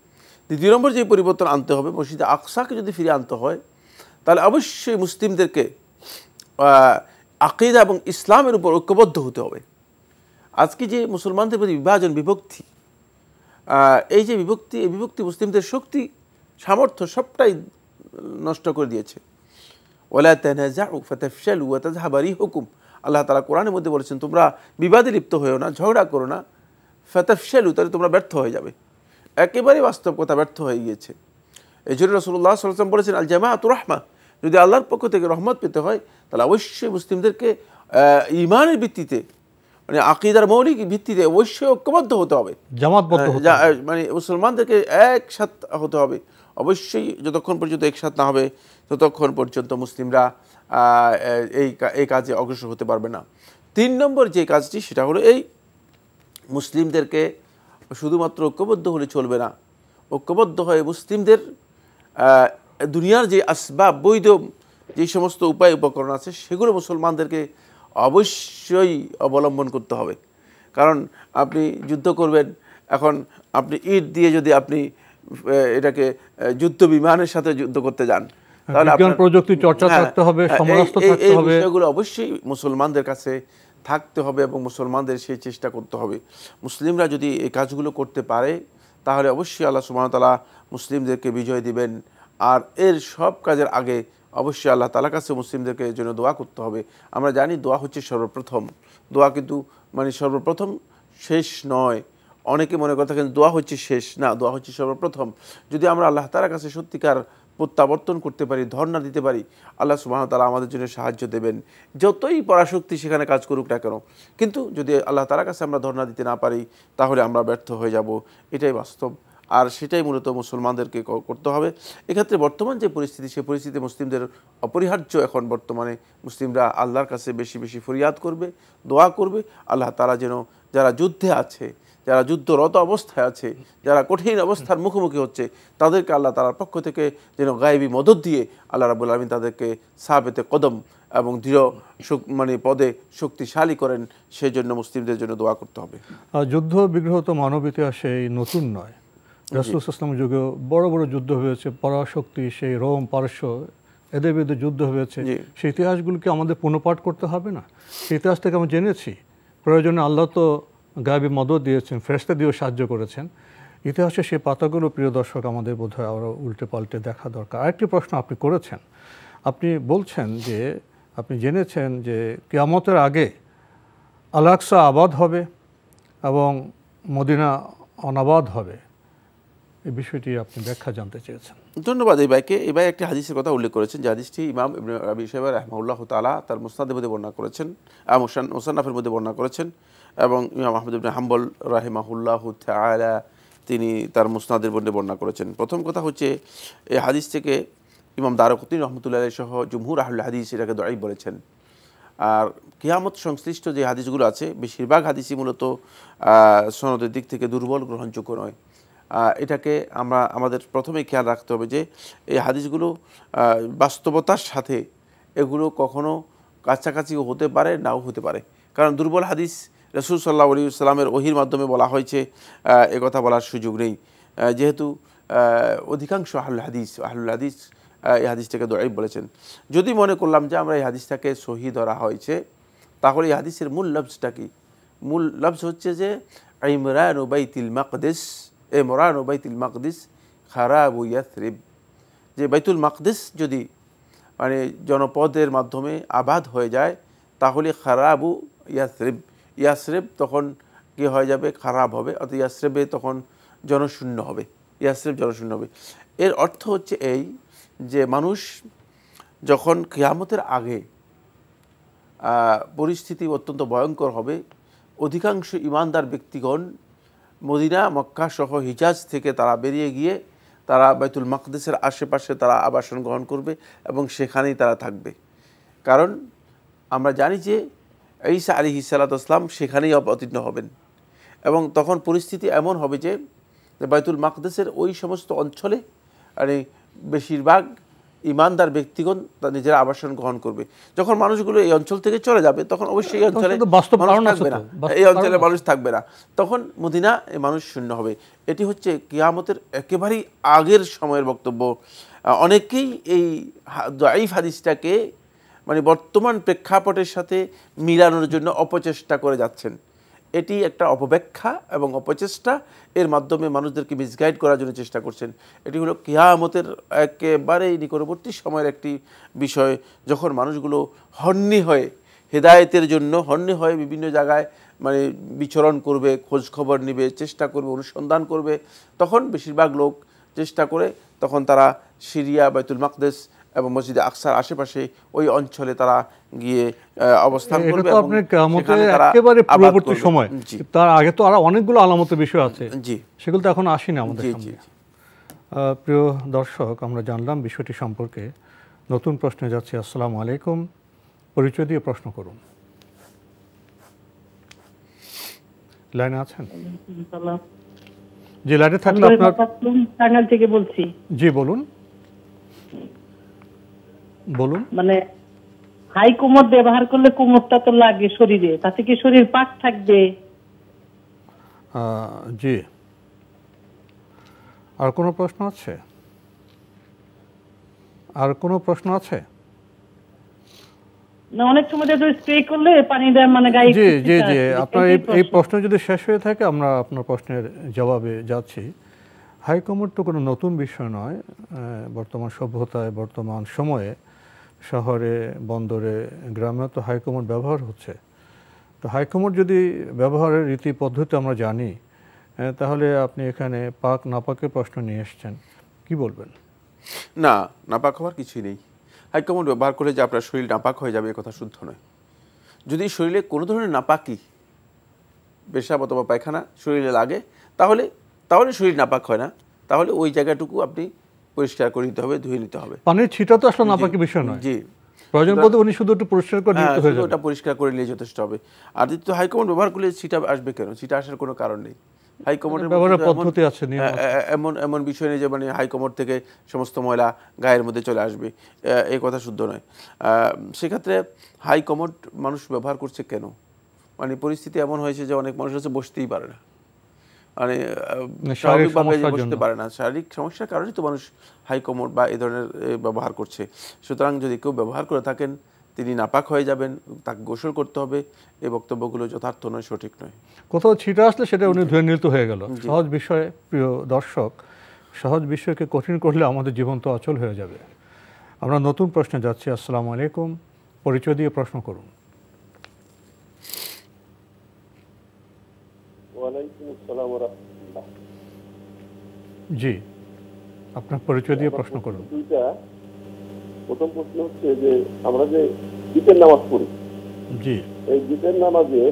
দ্বিতীয় নম্বর যে পরিবর্তন আনতে হবে, মসজিদে আকসাকে যদি ফিরে আনতে হয় তাহলে অবশ্যই মুসলিমদেরকে আকীদা এবং ইসলামের উপর ঐক্যবদ্ধ হতে হবে। আজকে যে মুসলমানদের প্রতি বিভাজন, বিভক্তি, এই যে বিভক্তি, এই বিভক্তি মুসলিমদের শক্তি সামর্থ্য সবটাই নষ্ট করে দিয়েছে। ওয়ালা তানাযাউ ফাতাফশালু ওয়া তাযহাবা রিহুকুম, আল্লাহ তাআলা কোরআনের মধ্যে বলেছেন তোমরা বিবাদে লিপ্ত হয়েও না, ঝগড়া করো না, ফাতাফশালু, তাহলে তোমরা ব্যর্থ হয়ে যাবে। একেবারে বাস্তব কথা, ব্যর্থ হয়ে গিয়েছে। এই জন্য রাসূলুল্লাহ সাল্লাল্লাহু আলাইহি ওয়াসাল্লাম বলেছেন আল জামাআতু রাহমা, যদি আল্লাহর পক্ষ থেকে রহমত পেতে হয় তাহলে অবশ্যই মুসলিমদেরকে ঈমানের ভিত্তিতে, মানে আকীদার মৌলিক ভিত্তিতে অবশ্যই ঐক্যবদ্ধ হতে হবে, জামাতবদ্ধ হতে হবে, মানে মুসলমানদেরকে একসাথ হতে হবে। অবশ্যই যতক্ষণ পর্যন্ত একসাথ না হবে ততক্ষণ পর্যন্ত মুসলিমরা এই কাজে অগ্রসর হতে পারবে না। 3 নম্বর যে কাজটি, সেটা হলো এই মুসলিমদেরকে শুধুমাত্র ঐক্যবদ্ধ হলে চলবে না, ঐক্যবদ্ধ হয়ে মুসলিমদের দুনিয়ার যে আসবাব, বৈধ যে সমস্ত উপায় উপকরণ আছে সেগুলো মুসলমানদেরকে অবশ্যই অবলম্বন করতে হবে। কারণ আপনি যুদ্ধ করবেন, এখন আপনি ইট দিয়ে যদি আপনি এটাকে যুদ্ধ বিমানের সাথে যুদ্ধ করতে যান তাহলে আপনার প্রযুক্তি চর্চা থাকতে হবে, সমরাস্ত্র থাকতে হবে, এই বিষয়গুলো অবশ্যই মুসলমানদের কাছে থাকতে হবে এবং মুসলমানদের সেই চেষ্টা করতে হবে। মুসলিমরা যদি এই কাজগুলো করতে পারে তাহলে অবশ্যই আল্লাহ সুবহানাহু ওয়া তাআলা মুসলিমদেরকে বিজয় দিবেন। আর এর সব কাজের আগে অবশ্যই আল্লাহ তাআলার কাছে মুসলিমদেরকে এর জন্য দোয়া করতে হবে। আমরা জানি দোয়া হচ্ছে সর্বপ্রথম, দোয়া কিন্তু মানে সর্বপ্রথম, শেষ নয়। অনেকে মনে করে থাকেন দোয়া হচ্ছে শেষ, না, দোয়া হচ্ছে সর্বপ্রথম। যদি আমরা আল্লাহ তাআলার কাছে সত্যিকার প্রত্যাবর্তন করতে পারি, ধর্ণা দিতে পারি, আল্লাহ সুবহানাহু ওয়া তাআলা আমাদের জন্য সাহায্য দেবেন, যতই পরাশক্তি সেখানে কাজ করুক না কেন। কিন্তু যদি আল্লাহ তাআলার কাছে আমরা ধর্ণা দিতে না পারি তাহলে আমরা ব্যর্থ হয়ে যাব, এটাই বাস্তব। আর সেটাই মূলত মুসলমানদেরকে করতে হবে। এক্ষেত্রে বর্তমান যে পরিস্থিতি, সেই পরিস্থিতি মুসলিমদের অপরিহার্য। এখন বর্তমানে মুসলিমরা আল্লাহর কাছে বেশি বেশি ফরিয়াদ করবে, দোয়া করবে, আল্লাহ তাআলা যেন যারা যুদ্ধে আছে, যারা যুদ্ধরত অবস্থায় আছে, যারা কঠিন অবস্থার মুখোমুখি হচ্ছে, তাদেরকে আল্লাহ তাআলার পক্ষ থেকে যেন গায়েবী মদদ দিয়ে আল্লাহ রাব্বুল আলামিন তাদেরকে সাবিতে কদম এবং দৃঢ় মানে পদে শক্তিশালী করেন, সেই জন্য মুসলিমদের জন্য দোয়া করতে হবে। যুদ্ধ বিগ্রহ তো মানব ইতিহাসে নতুন নয়। রাসূল সাল্লাল্লাহু আলাইহি ওয়াসাল্লামের যুগে বড় বড় যুদ্ধ হয়েছে, পরাশক্তি সেই রোম, পারস্য এদের বিরুদ্ধে যুদ্ধ হয়েছে, সেই ইতিহাসগুলোকে আমাদের পুনঃপাঠ করতে হবে না? সেই ইতিহাস থেকে আমরা জেনেছি, প্রয়োজনে আল্লাহ তো গায়েবী মদত দিয়েছেন, ফেরেশতা দিয়েও সাহায্য করেছেন। ইতিহাসে সেই পাতাগুলো প্রিয় দর্শক আমাদের বোধহয় আরও উল্টে পাল্টে দেখা দরকার। আরেকটি প্রশ্ন আপনি করেছেন, আপনি বলছেন যে আপনি জেনেছেন যে কিয়ামতের আগে আল আকসা আবাদ হবে এবং মদিনা অনাবাদ হবে। এই বিষয়টি আপনি ব্যাখ্যা জানতে চেয়েছেন। ধন্যবাদ এই ভাইকে। এই ভাই একটি হাদিসের কথা উল্লেখ করেছেন, যে হাদিসটি ইমাম ইবনে আবি শাইবা রাহিমাহুল্লাহ তাআলা তার মুসনাদের মধ্যে বর্ণনা করেছেন, মুসান্নাফের মধ্যে বর্ণনা করেছেন, এবং ইমাম আহমদ ইবনে হাম্বল রাহিমাহুল্লাহ তাআলা তিনি তার মুসনাদের মধ্যে বর্ণনা করেছেন। প্রথম কথা হচ্ছে, এই হাদিস থেকে ইমাম দারকুতনি রহমতুল্লাহ আলাইহি সহ জুমহুর আহলে হাদিস এটাকে দঈফ বলেছেন। আর কিয়ামত সংশ্লিষ্ট যে হাদিসগুলো আছে, বেশিরভাগ হাদিসই মূলত সনদের দিক থেকে দুর্বল, গ্রহণযোগ্য নয়। এটাকে আমাদের প্রথমেই খেয়াল রাখতে হবে যে এই হাদিসগুলো বাস্তবতার সাথে এগুলো কখনো কাছাকাছিও হতে পারে, নাও হতে পারে। কারণ দুর্বল হাদিস রাসূল সাল্লাল্লাহু আলাইহি ওয়াসাল্লামের ওহীর মাধ্যমে বলা হয়েছে, কথা বলার সুযোগ নেই, যেহেতু অধিকাংশ আহলুল হাদিস এই হাদিসটাকে দঈফ বলেছেন। যদি মনে করলাম যে আমরা এই হাদিসটাকে সহিহ ধরা হয়েছে, তাহলে এই হাদিসের মূল লফজটা কি? মূল লফজ হচ্ছে যে ইমরান বাইতুল মাকদিস, ইমরান বাইতুল মাকদিস খারাবু ইয়াসরিব, যে বাইতুল মাকদিস যদি মানে জনপদের মাধ্যমে আবাদ হয়ে যায়, তাহলে খারাবু ইয়াসরিব তখন কি হয়ে যাবে? খারাপ হবে, অর্থাৎ ইয়াসরিবে তখন জনশূন্য হবে, ইয়াসরিব জনশূন্য হবে। এর অর্থ হচ্ছে এই যে মানুষ যখন কিয়ামতের আগে পরিস্থিতি অত্যন্ত ভয়ঙ্কর হবে, অধিকাংশ ইমানদার ব্যক্তিগণ মদিনা, মক্কা সহ হিজাজ থেকে তারা বেরিয়ে গিয়ে তারা বাইতুল মাকদিসের আশেপাশে তারা আবাসন গ্রহণ করবে এবং সেখানেই তারা থাকবে। কারণ আমরা জানি যে ঈসা আলাইহিস সালাতু ওয়াস সালাম সেখানেই অবতীর্ণ হবেন, এবং তখন পরিস্থিতি এমন হবে যে বাইতুল মাকদিসের ওই সমস্ত অঞ্চলে মানে বেশিরভাগ ইমানদার ব্যক্তিগণ তার নিজেরা আবাসন গ্রহণ করবে। যখন মানুষগুলো এই অঞ্চল থেকে চলে যাবে, তখন অবশ্যই এই অঞ্চলে থাকবে না, এই অঞ্চলে মানুষ থাকবে না, তখন মদিনা এই মানুষ শূন্য হবে। এটি হচ্ছে কিয়ামতের একেবারেই আগের সময়ের বক্তব্য। অনেকেই এই দঈফ হাদিসটাকে মানে বর্তমান প্রেক্ষাপটের সাথে মিলানোর জন্য অপচেষ্টা করে যাচ্ছেন। এটি একটা অপব্যাখ্যা এবং অপচেষ্টা, এর মাধ্যমে মানুষদেরকে মিসগাইড করার জন্য চেষ্টা করছেন। এটি হলো কিয়ামতের একেবারেই নিকটবর্তী সময়ের একটি বিষয়, যখন মানুষগুলো হন্যে হয়ে হেদায়েতের জন্য হন্যে হয়ে বিভিন্ন জায়গায় মানে বিচরণ করবে, খোঁজ খবর নেবে, চেষ্টা করবে, অনুসন্ধান করবে। তখন বেশিরভাগ লোক চেষ্টা করে তখন তারা সিরিয়া, বাইতুল মাকদিস এবং মসজিদে আকসার আশেপাশে ওই অঞ্চলে তারা গিয়ে অবস্থান করবে। এটা তো আপনি কিয়ামতের একেবারে পূর্ববর্তী সময়, তার আগে তো আরো অনেকগুলো আলামতের বিষয় আছে, জি, সেগুলো তো এখন আসেনি আমাদের সামনে। প্রিয় দর্শক, আমরা জানলাম বিষয়টি সম্পর্কে। নতুন প্রশ্নে যাচ্ছি। আসসালামু আলাইকুম, পরিচয় দিয়ে প্রশ্ন করুন। লাইনে আছেন? জি, লাইনে থাকলে আপনার টাঙ্গাইল থেকে বলছি। জি বলুন। বলুন। মানে হাই কোমর ব্যবহার করলে কোমরটা তো লাগে শরীরে, তাতে কি শরীর পাক থাকবে? জি। আর কোনো প্রশ্ন আছে? আর কোনো প্রশ্ন আছে? না, অনেক সময় তো স্প্রে করলে পানি দেয় মানে গায়ে। জি জি জি, আপনার এই প্রশ্ন যদি শেষ হয়ে থাকে আমরা আপনার প্রশ্নের জবাবে যাচ্ছি। হাইকমোড তো কোনো নতুন বিষয় নয়। বর্তমান সভ্যতায়, বর্তমান সময়ে শহরে, বন্দরে, গ্রামেও তো হাইকমোড ব্যবহার হচ্ছে। তো হাইকমোড যদি ব্যবহারের রীতি পদ্ধতি আমরা জানি, তাহলে আপনি এখানে পাক নাপাকের প্রশ্ন নিয়ে এসছেন, কি বলবেন? না, নাপাক হওয়ার কিছুই নেই। হাইকমোড ব্যবহার করলে যে আপনার শরীর নাপাক হয়ে যাবে, এ কথা শুদ্ধ নয়। যদি শরীরে কোনো ধরনের নাপাকি, পেশাব অথবা পায়খানা শরীরে লাগে, তাহলে শরীর নাপাক হয় না, তাহলে ওই জায়গাটুকু আপনি পরিষ্কার করে নিতে হবে, ধুয়ে নিতে হবে। পানির ছিটা তো আসলে নাপাকি বিষয় নয়। জি, প্রয়োজন পড়লে উনি শুধু একটু পরিষ্কার করে নিতে হবে, ওটা পরিষ্কার করে নিলে যথেষ্ট হবে। আর দ্বিতীয়, হাইকমোড ব্যবহার করলে ছিটা আসবে কেন? ছিটা আসার কোনো কারণ নেই। হাইকমোডের ব্যবহারের পদ্ধতি আছে, এমন বিষয় নেই যে মানে হাইকমোড থেকে সমস্ত ময়লা গায়ের মধ্যে চলে আসবে, এই কথা শুদ্ধ নয়। সেক্ষেত্রে হাইকমোড মানুষ ব্যবহার করছে কেন? মানে পরিস্থিতি এমন হয়েছে যে অনেক মানুষ হচ্ছে বসতেই পারে না, মানে শারীরিক স্বাভাবিকভাবে সমস্যার বসতে জন্য। পারে না, শারীরিক সমস্যার কারণেই তো মানুষ হাই কমোড বা এই ধরনের ব্যবহার করছে। সুতরাং যদি কেউ ব্যবহার করে থাকেন তিনি নাপাক হয়ে যাবেন, তাকে গোসল করতে হবে। এই বক্তব্যগুলো যথার্থ নয়, সঠিক নয়। কোথাও ছিটা আসলে সেটা উনি ধুয়ে নিতে হয়ে গেল। সহজ বিষয়ে প্রিয় দর্শক, সহজ বিষয়কে কঠিন করলে আমাদের জীবন তো অচল হয়ে যাবে। আমরা নতুন প্রশ্নে যাচ্ছি। আসসালামু আলাইকুম, পরিচয় দিয়ে প্রশ্ন করুন। ওয়ালাইকুম আসসালাম ওয়া রাহমাতুল্লাহ। জি, আপনার পরিচয় দিয়ে প্রশ্ন করুন। দুইটা, প্রথম প্রশ্ন হচ্ছে যে আমরা যে ঈদের নামাজ পড়ি, জি, এই ঈদের নামাজে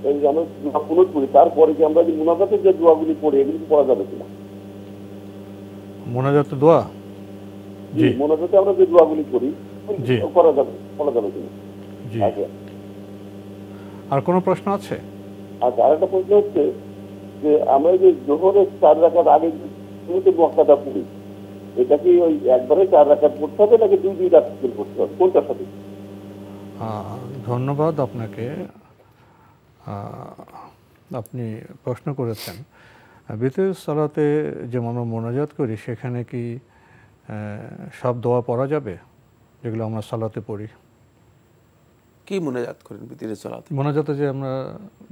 এই যে আমরা দোয়া কুনুত করি, তারপরে কি আমরা যে মুনাজাতের যে দোয়াগুলি পড়ি এগুলি কি পড়া যাবে কিনা? মোনাজাত দোয়া। জি, মুনাজাতে আমরা যে দোয়াগুলি করি জি, করা যাবে কিনা? জি। আচ্ছা, আর কোনো প্রশ্ন আছে? আচ্ছা, আরেকটা প্রশ্ন হচ্ছে যে আমরা যে জোহরের 4 রাকাত আগে যে সুন্নতের ওয়াক্তটা পড়ি, এটা কি ওই একবারে 4 রাকাত পড়তে হবে নাকি 2 রাকাত পড়তে হবে, কোনটার সাথে? ধন্যবাদ আপনাকে। আপনি প্রশ্ন করেছেন বিতর সালাতে যে আমরা মোনাজাত করি সেখানে কি সব দোয়া পড়া যাবে যেগুলো আমরা সালাতে পড়ি? কি মুনাজাত করেন বিতরের সালাতে? মোনাজাতে যে আমরা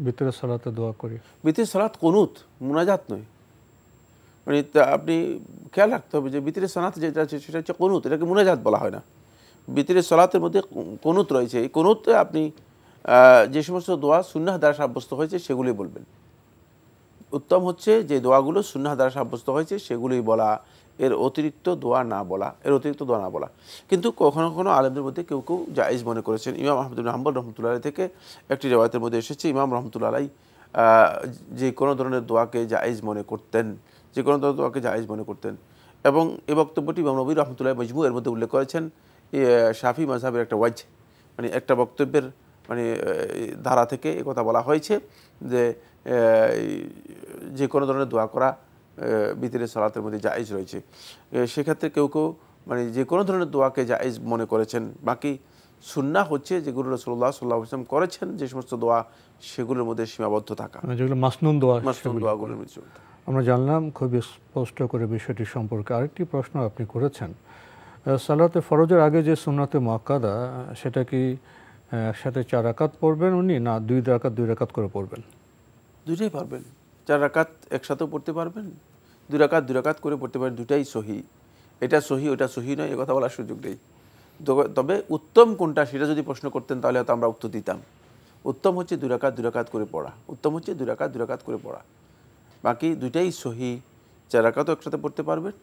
বিতরের সালাতে দোয়া করি, বিতরের সালাত কুনুত, মুনাজাত নয়। মানে আপনি খেয়াল রাখতে হবে যে বিতরের সালাত যেটা আছে সেটা হচ্ছে কুনুত, এটাকে মুনাজাত বলা হয় না। বিতরের সালাতের মধ্যে কুনুত রয়েছে। এই কুনুতে আপনি যে সমস্ত দোয়া সুন্নাহ দ্বারা সাব্যস্ত হয়েছে সেগুলি বলবেন। উত্তম হচ্ছে যে দোয়াগুলো সুন্নাহ দ্বারা সাব্যস্ত হয়েছে সেগুলোই বলা, এর অতিরিক্ত দোয়া না বলা। কিন্তু কখনো কখনো আলেমদের মধ্যে কেউ কেউ জায়েজ মনে করেছেন। ইমাম আহমদ বিন হাম্বল রহমতুল্লাহ আলাইহি থেকে একটি রিওয়ায়াতের মধ্যে এসেছে, ইমাম রহমতুল্লাহ আলাইহি যে কোনো ধরনের দোয়াকে জায়েজ মনে করতেন, এবং এই বক্তব্যটি ইমাম নবী রহমতুল্লাহ মজমু এর মধ্যে উল্লেখ করেছেন। শাফি মাযহাবের একটা ওয়াজ, মানে একটা বক্তব্যের ধারা থেকে কথা বলা হয়েছে যে কোনো ধরনের দোয়া করা বিতরের সালাতের মধ্যে জায়েজ রয়েছে। সেক্ষেত্রে কেউ কেউ যে কোনো ধরনের দোয়াকে জায়েজ মনে করেছেন। বাকি সুন্নাহ হচ্ছে যেগুলো রাসূলুল্লাহ সাল্লাল্লাহু আলাইহি ওয়াসাল্লাম করেছেন, যে সমস্ত দোয়া সেগুলোর মধ্যে সীমাবদ্ধ থাকা, যেগুলো মাসনুন দোয়াগুলোর মধ্যে। আমরা জানলাম খুবই স্পষ্ট করে বিষয়টি সম্পর্কে। আরেকটি প্রশ্ন আপনি করেছেন, সালাতে ফরজের আগে যে সুন্নাতে মুআক্কাদা সেটা কি একসাথে 4 রাকাত পড়বেন উনি, না 2 রাকাত করে পড়বেন? দুইটাই পারবেন। 4 রাকাত একসাথেও পড়তে পারবেন, 2 রাকাত করে পড়তে পারবেন। দুটাই সহি। এটা সহি ওটা সহি নয় এ কথা বলার সুযোগ নেই। তবে উত্তম কোনটা সেটা যদি প্রশ্ন করতেন তাহলে হয়তো আমরা উত্তর দিতাম। উত্তম হচ্ছে 2 রাকাত করে পড়া। বাকি দুইটাই সহি। 4 রাকাতও একসাথে পড়তে পারবেন,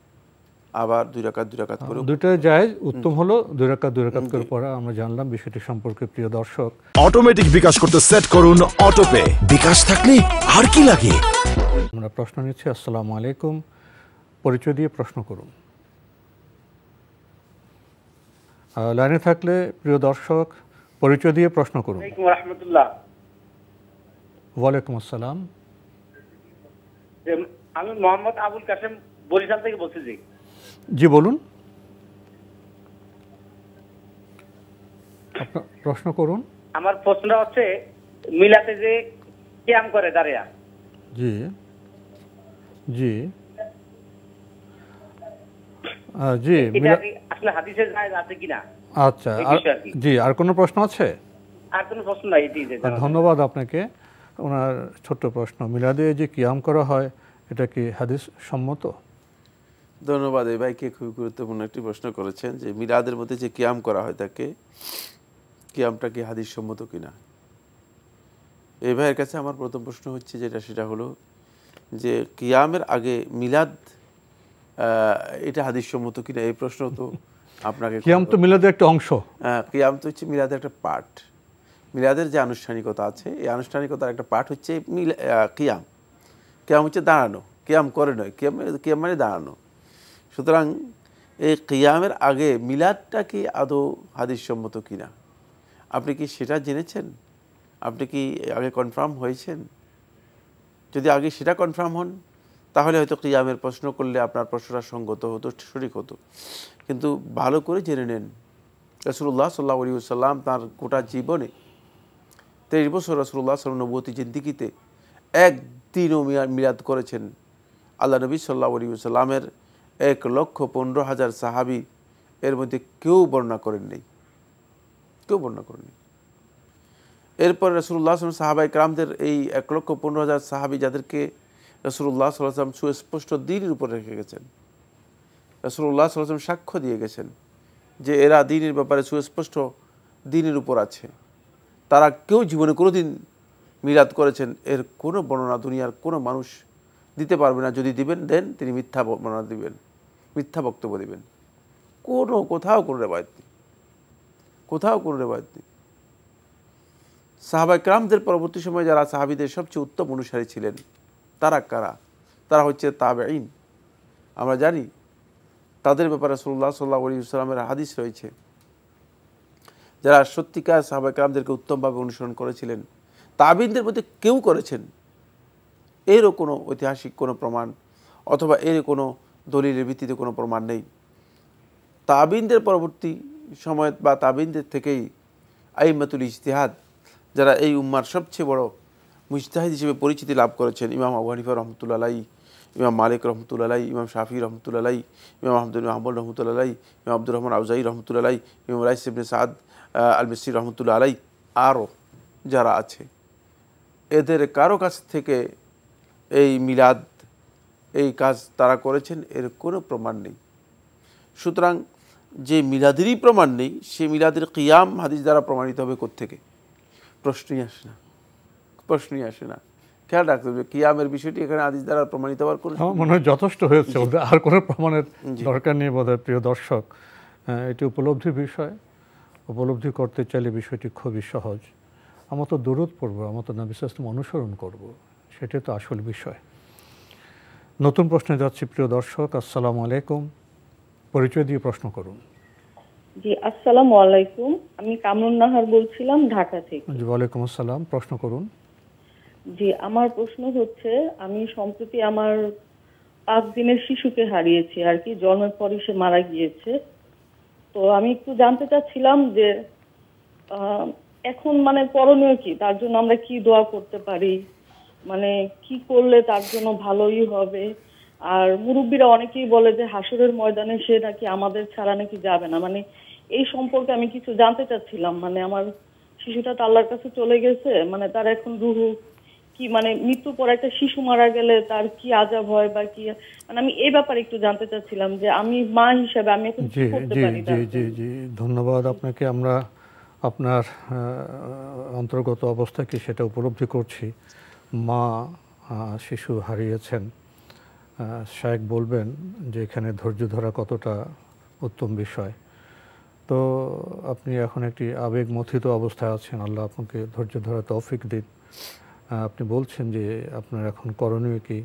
আবার 2 রাকাত করে। দুইটাই জায়েজ। উত্তম হলো 2 রাকাত করে পড়া। আমরা জানলাম বিষয়টি সম্পর্কে। প্রিয় দর্শক, অটোমেটিক বিকাশ করতে সেট করুন অটোপে। বিকাশ থাকলে আর কি লাগে? আমরা প্রশ্ন নিচ্ছি। আসসালামু আলাইকুম, পরিচয় দিয়ে প্রশ্ন করুন। লাইনে থাকলে প্রিয় দর্শক পরিচয় দিয়ে প্রশ্ন করুন। ওয়ালাইকুম রাহমাতুল্লাহ। ওয়ালাইকুম আসসালাম। আমি মোহাম্মদ আবুল কাসেম বরিশাল থেকে বলছি। জি বলুন, আপনার প্রশ্ন করুন। আমার প্রশ্নটা হচ্ছে মিলাতে যে কিয়াম করে দাঁড়িয়ে। জি জি জি, আসলে হাদিসে জায়েজ আছে কিনা? আচ্ছা, জি আর কোনো প্রশ্ন আছে? আর কোনো প্রশ্ন নাই। ধন্যবাদ আপনাকে। ওনার ছোট্ট প্রশ্ন, মিলাদে যে কিয়াম করা হয় এটা কি হাদিস সম্মত? ধন্যবাদ। এই ভাইকে খুবই গুরুত্বপূর্ণ একটি প্রশ্ন করেছেন যে মিলাদের মধ্যে যে কিয়াম করা হয় তাকে কিয়ামটা কি হাদিস সম্মত কিনা। এই ভাইয়ের কাছে আমার প্রথম প্রশ্ন হচ্ছে সেটা হলো যে কিয়ামের আগে মিলাদ এটা হাদিস সম্মত কিনা। এই প্রশ্ন তো আপনাকে, কিয়াম তো মিলাদের একটা অংশ। কিয়াম তো হচ্ছে মিলাদের একটা পার্ট। মিলাদের যে আনুষ্ঠানিকতা আছে এই আনুষ্ঠানিকতার একটা পার্ট হচ্ছে কিয়াম। কিয়াম হচ্ছে দাঁড়ানো, কিয়াম করে নয়, কিয়াম মানে দাঁড়ানো। সুতরাং এই কিয়ামের আগে মিলাদটা কি আদৌ হাদিস সম্মত কিনা আপনি কি সেটা জেনেছেন? আপনি কি আগে কনফার্ম হয়েছেন? যদি আগে সেটা কনফার্ম হন তাহলে হয়তো কিয়ামের প্রশ্ন করলে আপনার প্রশ্নটা সঙ্গত হতো, সঠিক হতো। কিন্তু ভালো করে জেনে নেন রাসূলুল্লাহ সাল্লাল্লাহু আলাইহি ওয়াসাল্লাম তার গোটা জীবনে 23 বছর রাসূলুল্লাহ সাল্লাল্লাহু নবুয়তি জিন্দেগিতে তিনও মিলাদ করেছেন। আল্লাহ নবী সাল্লাল্লাহু আলাইহি ওয়াসাল্লামের 1,15,000 সাহাবী এর মধ্যে কেউ বর্ণনা করেননি, কেউ বর্ণনা করেননি। এরপর রাসূলুল্লাহ সাল্লাল্লাহু আলাইহি ওয়াসাল্লাম সাহাবায়ে কেরামদের এই 1,15,000 সাহাবী যাদেরকে রাসূলুল্লাহ সাল্লাল্লাহু আলাইহি ওয়াসাল্লাম সুস্পষ্ট দ্বীনের উপর রেখে গেছেন, রাসূলুল্লাহ সাল্লাল্লাহু আলাইহি ওয়াসাল্লাম সাক্ষ্য দিয়ে গেছেন যে এরা দ্বীনের ব্যাপারে সুস্পষ্ট দ্বীনের উপর আছে, তারা কেউ জীবনে কোনোদিন মিলাদ করেছেন এর কোনো বর্ণনা দুনিয়ার কোনো মানুষ দিতে পারবে না। যদি দেন তিনি মিথ্যা বর্ণনা দিবেন, মিথ্যা বক্তব্য দিবেন। কোথাও কোনো রেওয়ায়েত নেই, কোথাও কোনো রেওয়ায়েত নেই। সাহাবায়ে কেরামদের পরবর্তী সময়ে যারা সাহাবীদের সবচেয়ে উত্তম অনুসারী ছিলেন তারা কারা? তারা হচ্ছে তাবেঈন। আমরা জানি তাদের ব্যাপারে রাসূলুল্লাহ সাল্লাল্লাহু আলাইহি ওয়াসাল্লামের হাদিস রয়েছে, যারা সত্যিকার সাহাবায়ে কেরামদেরকে উত্তমভাবে অনুসরণ করেছিলেন। তাবেঈনদের মধ্যে কেউ করেছেন এরও কোনো ঐতিহাসিক কোনো প্রমাণ অথবা এর কোনো দলিলের ভিত্তিতে কোনো প্রমাণ নেই। তাবেঈনদের পরবর্তী সময় বা তাবেঈনদের থেকেই আইম্মাতুল ইজতিহাদ, যারা এই উম্মার সবচেয়ে বড় মুজতাহিদ হিসেবে পরিচিতি লাভ করেছেন, ইমাম আবু হানিফা রহমতুল্লাহ আলাইহি, ইমাম মালিক রহমতুল্লাহ আলাইহি, ইমাম শাফি রহমতুল্লাহ আলাইহি, ইমাম আহমদ বিন হাম্বল রহমতুল্লাহ আলাইহি, ইমাম আব্দুর রহমান আউজাঈ রহমতুল্লাহ আলাইহি, ইমাম লাইস ইবনে সাদ আল মিসরি রহমতুল্লাহ আলাইহি, আরও যারা আছে এদের কারো কাছ থেকে এই মিলাদ এই কাজ তারা করেছেন এর কোনো প্রমাণ নেই। সুতরাং যে মিলাদেরই প্রমাণ নেই সে মিলাদের কিয়াম হাদিস দ্বারা প্রমাণিত হবে কোত্থেকে? প্রশ্নই আসে না, প্রশ্নই আসে না। খেয়াল রাখতে হবে কিয়ামের বিষয়টি এখানে হাদিস দ্বারা প্রমাণিত হওয়ার কোনো মনে হয় যথেষ্ট হয়েছে, আর কোনো প্রমাণের দরকার নেই বোধহয়। প্রিয় দর্শক, এটি উপলব্ধির বিষয়, উপলব্ধি করতে চাইলে বিষয়টি খুবই সহজ। আমরা তো দরুদ পড়ব, আমরা তো নবী সাল্লাল্লাহু আলাইহি ওয়াসাল্লাম অনুসরণ করব, সেটাই তো আসল বিষয়। নতুন প্রশ্নে যাচ্ছি। প্রিয় দর্শক, আসসালামু আলাইকুম, পরিচয় দিয়ে প্রশ্ন করুন। জি, আসসালামু আলাইকুম, আমি কামরুন নাহার বলছিলাম ঢাকা থেকে। জি, ওয়ালাইকুম আসসালাম, প্রশ্ন করুন। জি, আমার প্রশ্ন হচ্ছে, আমি সম্প্রতি আমার 5 দিনের শিশুকে হারিয়েছি আর কি, জন্মের পরই সে মারা গিয়েছে। তো আমি একটু জানতে চাচ্ছিলাম যে এখন মানে করণীয় কি, তার জন্য আমরা কি দোয়া করতে পারি, মানে কি করলে তার জন্য ভালোই হবে। আর মুরব্বীরা অনেকেই বলে যে হাসরের ময়দানে সে নাকি আমাদের ছাড়া নাকি যাবে না, মানে এই সম্পর্কে আমি কিছু জানতে চাচ্ছিলাম। মানে আমার শিশুটা তো আল্লাহর কাছে চলে গেছে, মানে তার এখন রুহু কি, মানে মৃত্যুর পর একটা শিশু মারা গেলে তার কি আযাব হয় বা কি, মানে আমি এই ব্যাপারে একটু জানতে চাচ্ছিলাম যে আমি মা হিসেবে আমি এখন কি করতে পারি। জি জি জি, ধন্যবাদ আপনাকে। আমরা আপনার অন্তর্গত অবস্থা কি সেটা উপলব্ধি করছি। মা শিশু হারিয়েছেন, শায়েখ বলবেন যে এখানে ধৈর্য ধরা কতটা উত্তম বিষয়। তো আপনি এখন একটি আবেগমথিত অবস্থায় আছেন, আল্লাহ আপনাকে ধৈর্য ধরা তৌফিক দিন। আপনি বলছেন যে আপনার এখন করণীয় কি,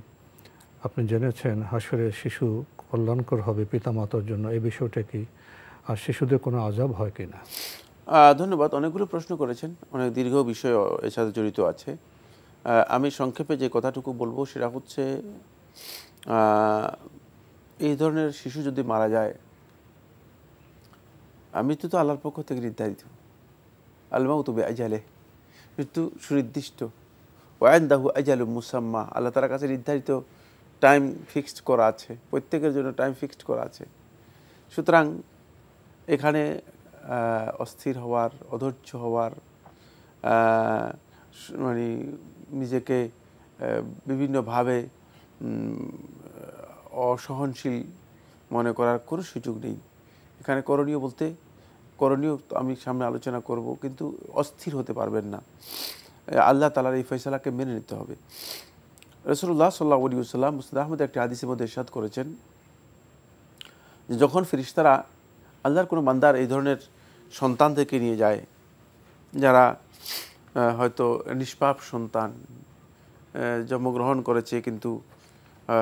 আপনি জেনেছেন হাসরে শিশু কল্যাণকর হবে পিতামাতার জন্য, এই বিষয়টা কি, আর শিশুদের কোনো আযাব হয় কি না? ধন্যবাদ। অনেকগুলো প্রশ্ন করেছেন, অনেক দীর্ঘ বিষয় এর সাথে জড়িত আছে। আমি সংক্ষেপে যে কথাটুকু বলবো সেটা হচ্ছে, এই ধরনের শিশু যদি মারা যায়, মৃত্যু তো আল্লাহর পক্ষ থেকে নির্ধারিত, আল মাউতু বিআজালিহি, মৃত্যু সুনির্দিষ্ট, ওয়া ইনদাহু আজালুম মুসাম্মা, আল্লাহ তাআলার কাছে নির্ধারিত টাইম ফিক্সড করা আছে, প্রত্যেকের জন্য টাইম ফিক্সড করা আছে। সুতরাং এখানে অস্থির হওয়ার, অধৈর্য হওয়ার, মানে নিজেকে বিভিন্নভাবে অসহনশীল মনে করার কোনো সুযোগ নেই। এখানে করণীয় বলতে, করণীয় আমি সামনে আলোচনা করব, কিন্তু অস্থির হতে পারবেন না। আল্লাহ তাআলার এই ফয়সালাকে মেনে নিতে হবে। রাসূলুল্লাহ সাল্লাল্লাহু আলাইহি ওয়াসাল্লাম মুসনাদ আহমদ একটি হাদিসের মধ্যে ইরশাদ করেছেন যে যখন ফেরেশতারা আল্লাহর কোনো বান্দার এই ধরনের সন্তান থেকে নিয়ে যায়, যারা হয়তো নিষ্পাপ সন্তান, জন্মগ্রহণ করেছে কিন্তু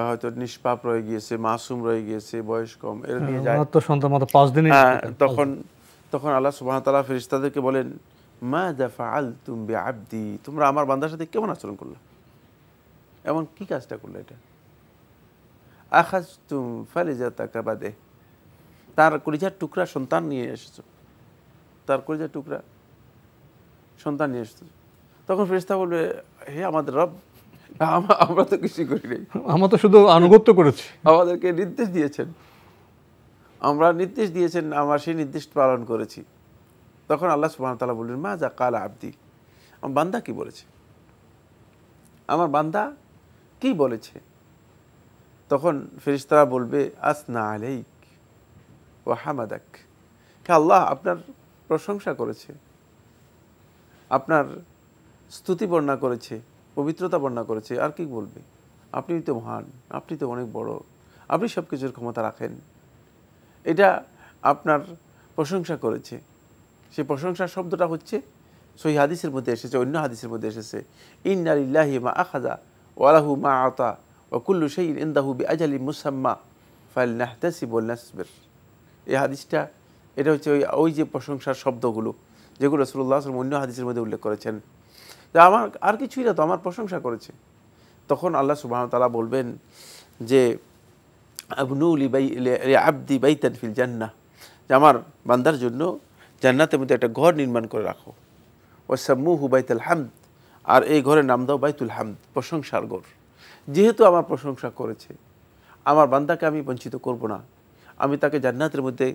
হয়তো নিষ্পাপ রয়ে গিয়েছে, মাসুম রয়ে গিয়েছে, বয়স কম, এর নিয়ে যায়, তখন আল্লাহ সুবহানাহু ওয়া তাআলা ফেরেশতাদেরকে বলেন, মাযা ফাআলতুম বিআবদি, তোমরা আমার বান্দার সাথে কেমন আচরণ করলে, এমন কি কাজটা করলে, এটা আখাযতুম ফালিজাতা কাবাদে, তার কলিজার টুকরা সন্তান নিয়ে এসেছো, তার কলিজার টুকরা সন্তান নিয়ে এসেছো। তখন ফেরেশতা বলবে, হে আমাদের রব, আমরা তো কিছু করি নাই, আমরা তো শুধু আনুগত্য করেছি। আমাদেরকে নির্দেশ দিয়েছেন, আমরা নির্দেশ দিয়েছেন, আমরা সেই নির্দেশ পালন করেছি। তখন আল্লাহ সুবহানাহু ওয়া তাআলা বললেন, মা যা কালা আবদি, আমার বান্দা কি বলেছে, আমার বান্দা কি বলেছে। তখন ফেরেশতারা বলবে, আসনা আলাইক ওয়া হামাদাক, হে আল্লাহ আপনার প্রশংসা করেছে, আপনার স্তুতি বর্ণনা করেছে, পবিত্রতা বর্ণনা করেছে, আর কি বলবে, আপনি তো মহান, আপনি তো অনেক বড়, আপনি সব কিছুর ক্ষমতা রাখেন, এটা আপনার প্রশংসা করেছে। সেই প্রশংসার শব্দটা হচ্ছে সহিহ হাদিসের মধ্যে এসেছে, অন্য হাদিসের মধ্যে এসেছে, ইন্না লিল্লাহি মা আখাযা ওয়া লাহু মা আতা ওয়া কুল্লু শাইইন ইনদাহু বিআজালিন মুসাম্মা ফালনাহতাসিব ওয়া নাসবির। এই হাদিসটা, এটা হচ্ছে ওই যে প্রশংসার শব্দগুলো যেগুলো রাসূলুল্লাহ সাল্লাল্লাহু আলাইহি ওয়াসাল্লাম অন্য হাদিসের মধ্যে উল্লেখ করেছেন, যে আমার আর কিছুই না তো, আমার প্রশংসা করেছে। তখন আল্লাহ সুবহানাহু ওয়া তাআলা বলবেন যে আবনু লি আবদি বাইতান ফিল জান্নাহ, যে আমার বান্দার জন্য জান্নাতের মধ্যে একটা ঘর নির্মাণ করে রাখো, ওয়াসাম্মুহু বাইতুল হামদ, আর এই ঘরের নাম দাও বাইতুল হামদ, প্রশংসার ঘর। যেহেতু আমার প্রশংসা করেছে, আমার বান্দাকে আমি বঞ্চিত করব না, আমি তাকে জান্নাতের মধ্যে